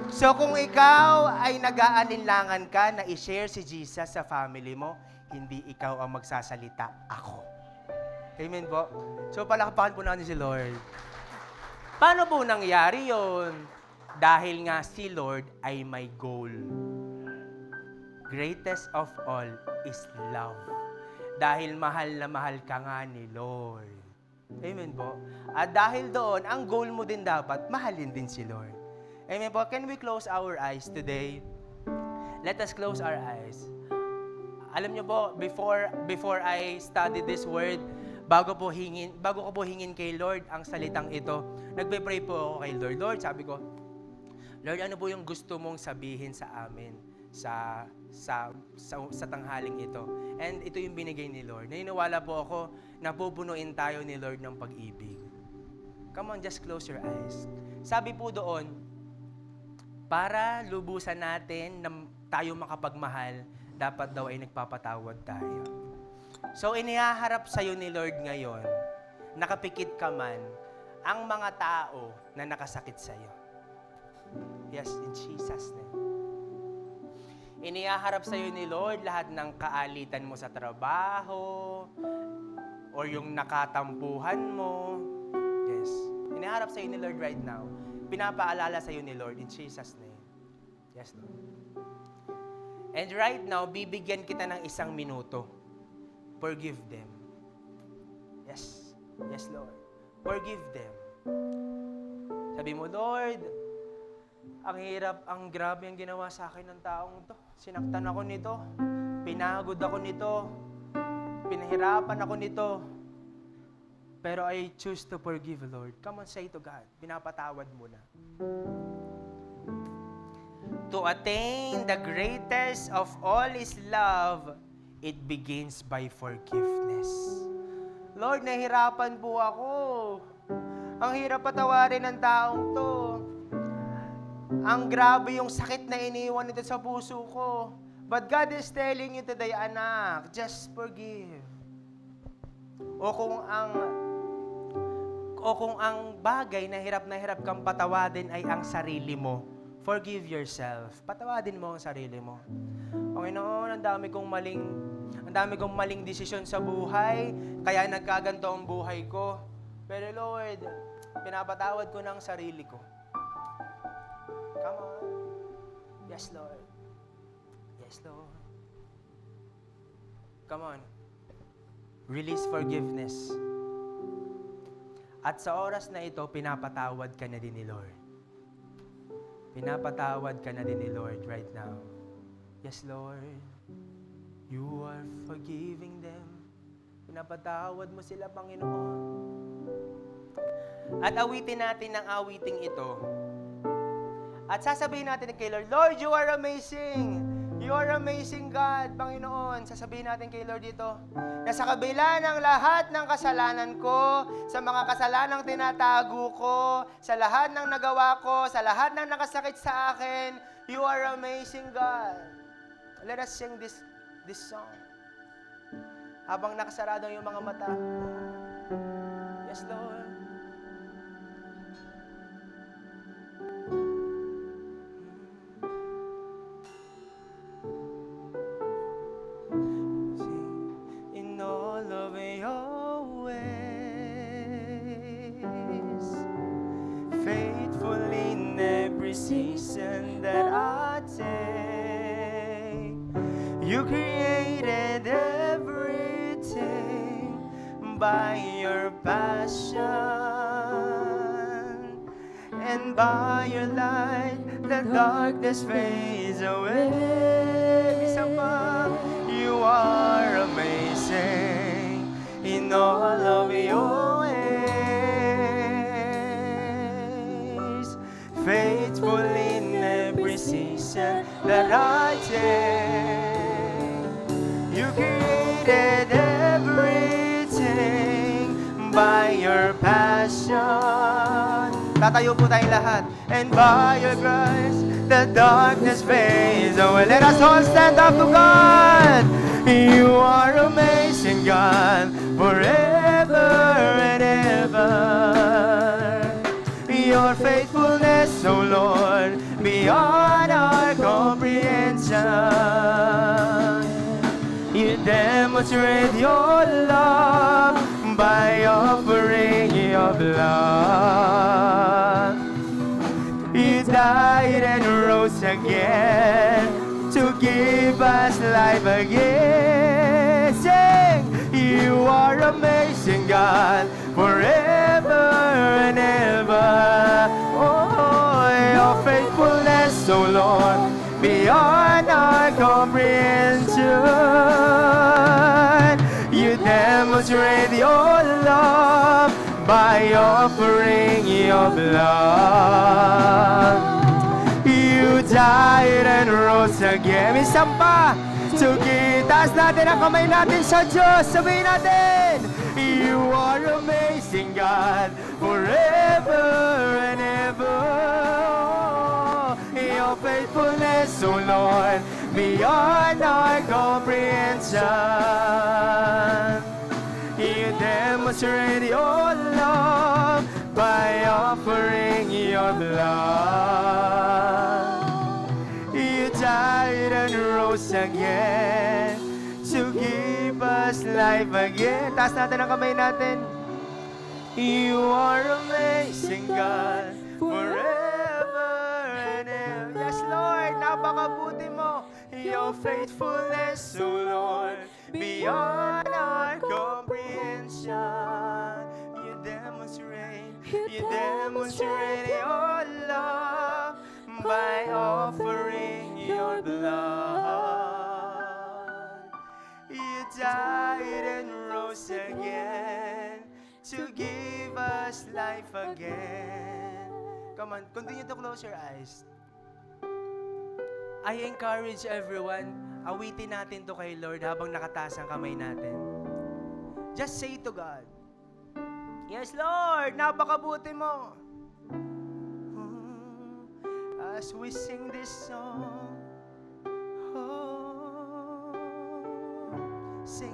So kung ikaw ay nag-aalinlangan ka na i-share si Jesus sa family mo, hindi ikaw ang magsasalita, ako. Amen po? So palakpakan po natin si Lord. Paano po nangyari yon? Dahil nga si Lord ay may goal. Greatest of all is love. Dahil mahal na mahal ka nga ni Lord. Amen po? At dahil doon, ang goal mo din dapat, mahalin din si Lord. Amen po? Can we close our eyes today? Let us close our eyes. Alam niyo po, before I study this word, bago ko po hingin kay Lord ang salitang ito, nagpe-pray po ako kay Lord. Lord, sabi ko, Lord, ano po yung gusto mong sabihin sa amin sa tanghaling ito? And ito yung binigay ni Lord. Naniniwala po ako na pupunuin tayo ni Lord ng pag-ibig. Come on, just close your eyes. Sabi po doon, para lubusan natin na tayo makapagmahal, dapat daw ay nagpapatawad tayo. So, inihaharap sa'yo ni Lord ngayon, nakapikit ka man, ang mga tao na nakasakit sa'yo. Yes, in Jesus' name. Inihaharap sa'yo ni Lord lahat ng kaalitan mo sa trabaho, or yung nakatampuhan mo. Yes. Inihaharap sa'yo ni Lord right now. Pinapaalala sa'yo ni Lord in Jesus' name. Yes, Lord. And right now, bibigyan kita ng 1 minuto. Forgive them. Yes. Yes, Lord. Forgive them. Sabi mo, Lord, ang hirap, ang grabe ang ginawa sa akin ng taong to. Sinaktan ako nito. Pinagod ako nito. Pinahirapan ako nito. Pero I choose to forgive, Lord. Come on, say to God. Pinapatawad mo na. To attain the greatest of all is love, it begins by forgiveness. Lord, nahihirapan po ako. Ang hirap patawarin ng taong to. Ang grabe yung sakit na iniwan nito sa puso ko. But God is telling you today, anak, just forgive. O kung ang bagay na hirap kang patawadin ay ang sarili mo, forgive yourself. Patawadin mo ang sarili mo. Panginoon, ang dami kong maling desisyon sa buhay, kaya nagkaganto ang buhay ko. Pero Lord, pinapatawad ko na ang sarili ko. Come on. Yes, Lord. Yes, Lord. Come on. Release forgiveness. At sa oras na ito, pinapatawad ka na din ni Lord. Pinapatawad ka na din ni Lord right now. Yes, Lord. You are forgiving them. Pinapatawad mo sila, Panginoon. At awitin natin ang awiting ito. At sasabihin natin kay Lord, Lord, you are amazing. You are amazing God, Panginoon. Sasabihin natin kay Lord dito, na sa kabila ng lahat ng kasalanan ko, sa mga kasalanang tinatago ko, sa lahat ng nagawa ko, sa lahat ng nakasakit sa akin, you are amazing God. Let us sing this song. Habang nakasarado yung mga mata. Yes, Lord. In all of your ways, faithful in every season that I take, you created everything by your passion, and by your light the darkness fades away. Isang pa, you are amazing in all of your ways, faithful in every season that I take. You created everything by your passion. Tatayo po tayong lahat. And by your grace, the darkness fades away. Let us all stand up to God. You are amazing, God, forever and ever. Your faithfulness, O Lord, beyond our comprehension. You demonstrate your love by offering your blood. You died and rose again to give us life again. Sing, you are amazing, God, forever and ever. Oh, your faithfulness, O Lord, beyond our comprehension. You demonstrate your love by offering your blood. You died and rose again. Isang pa, taas natin ang kamay natin sa Diyos. Sabihin natin, you are amazing, God, forever and ever. Your faithfulness, O Lord, beyond our comprehension. You demonstrate your love by offering your blood. You died and rose again to give us life again. Taas natin ang kamay natin. You are amazing, God, forever and ever. Yes, Lord, napakabuti mo. Your faithfulness, O Lord, beyond our comprehension. You demonstrate your love by offering your blood. You died and rose again to give us life again. Come on, continue to close your eyes. I encourage everyone, awitin natin to kay Lord habang nakataas ang kamay natin. Just say to God, yes, Lord, napakabuti mo. As we sing this song, sing.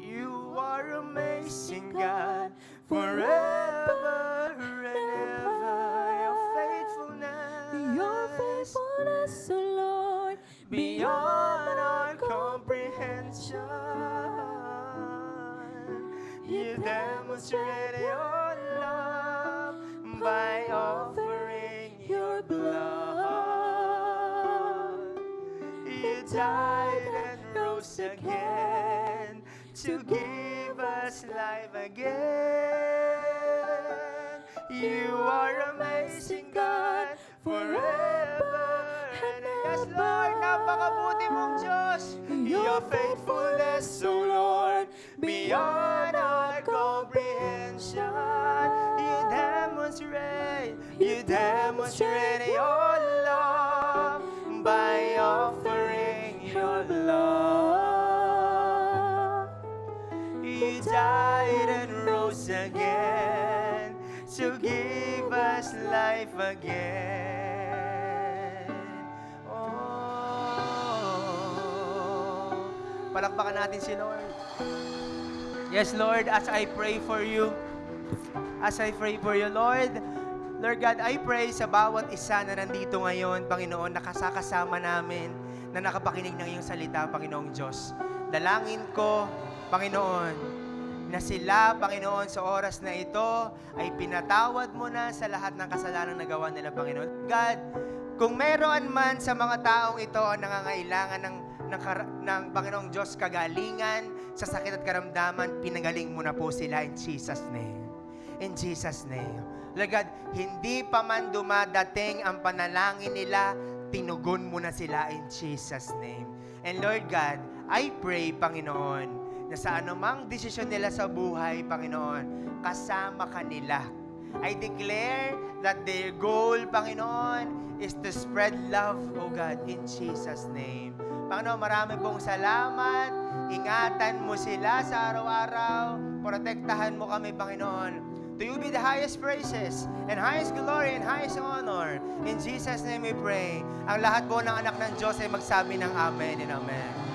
You are amazing, God, forever and ever. Your faithfulness, O Lord, beyond our comprehension. You demonstrate your love by offering your blood. You died and rose again to give us life again. You are amazing, God, forever and ever. Yes, Lord, napakabuti mong Diyos. Your faithfulness, O Lord, beyond our comprehension. demonstrate your love by offering your love. You died and rose again to give us life again. Oh, palakpakan natin si Lord. Yes, Lord, as I pray for you, Lord God, I pray sa bawat isa na nandito ngayon, Panginoon, nakasakasama namin, na nakapakinig ng iyong salita, Panginoong Diyos. Dalangin ko, Panginoon, na sila, Panginoon, sa oras na ito, ay pinatawad mo na sa lahat ng kasalanan na gawa nila, Panginoon. God, kung meron man sa mga taong ito ang nangangailangan ng Panginoong Diyos kagalingan sa sakit at karamdaman, pinagaling mo na po sila in Jesus' name. In Jesus' name. Lord God, hindi pa man dumadating ang panalangin nila, tinugon mo na sila in Jesus' name. And Lord God, I pray, Panginoon, na sa anumang desisyon nila sa buhay, Panginoon, kasama ka nila. I declare that their goal, Panginoon, is to spread love, O God, in Jesus' name. Panginoon, marami pong salamat. Ingatan mo sila sa araw-araw. Protektahan mo kami, Panginoon. To you be the highest praises and highest glory and highest honor. In Jesus' name we pray. Ang lahat po ng anak ng Diyos ay magsabi ng Amen and Amen.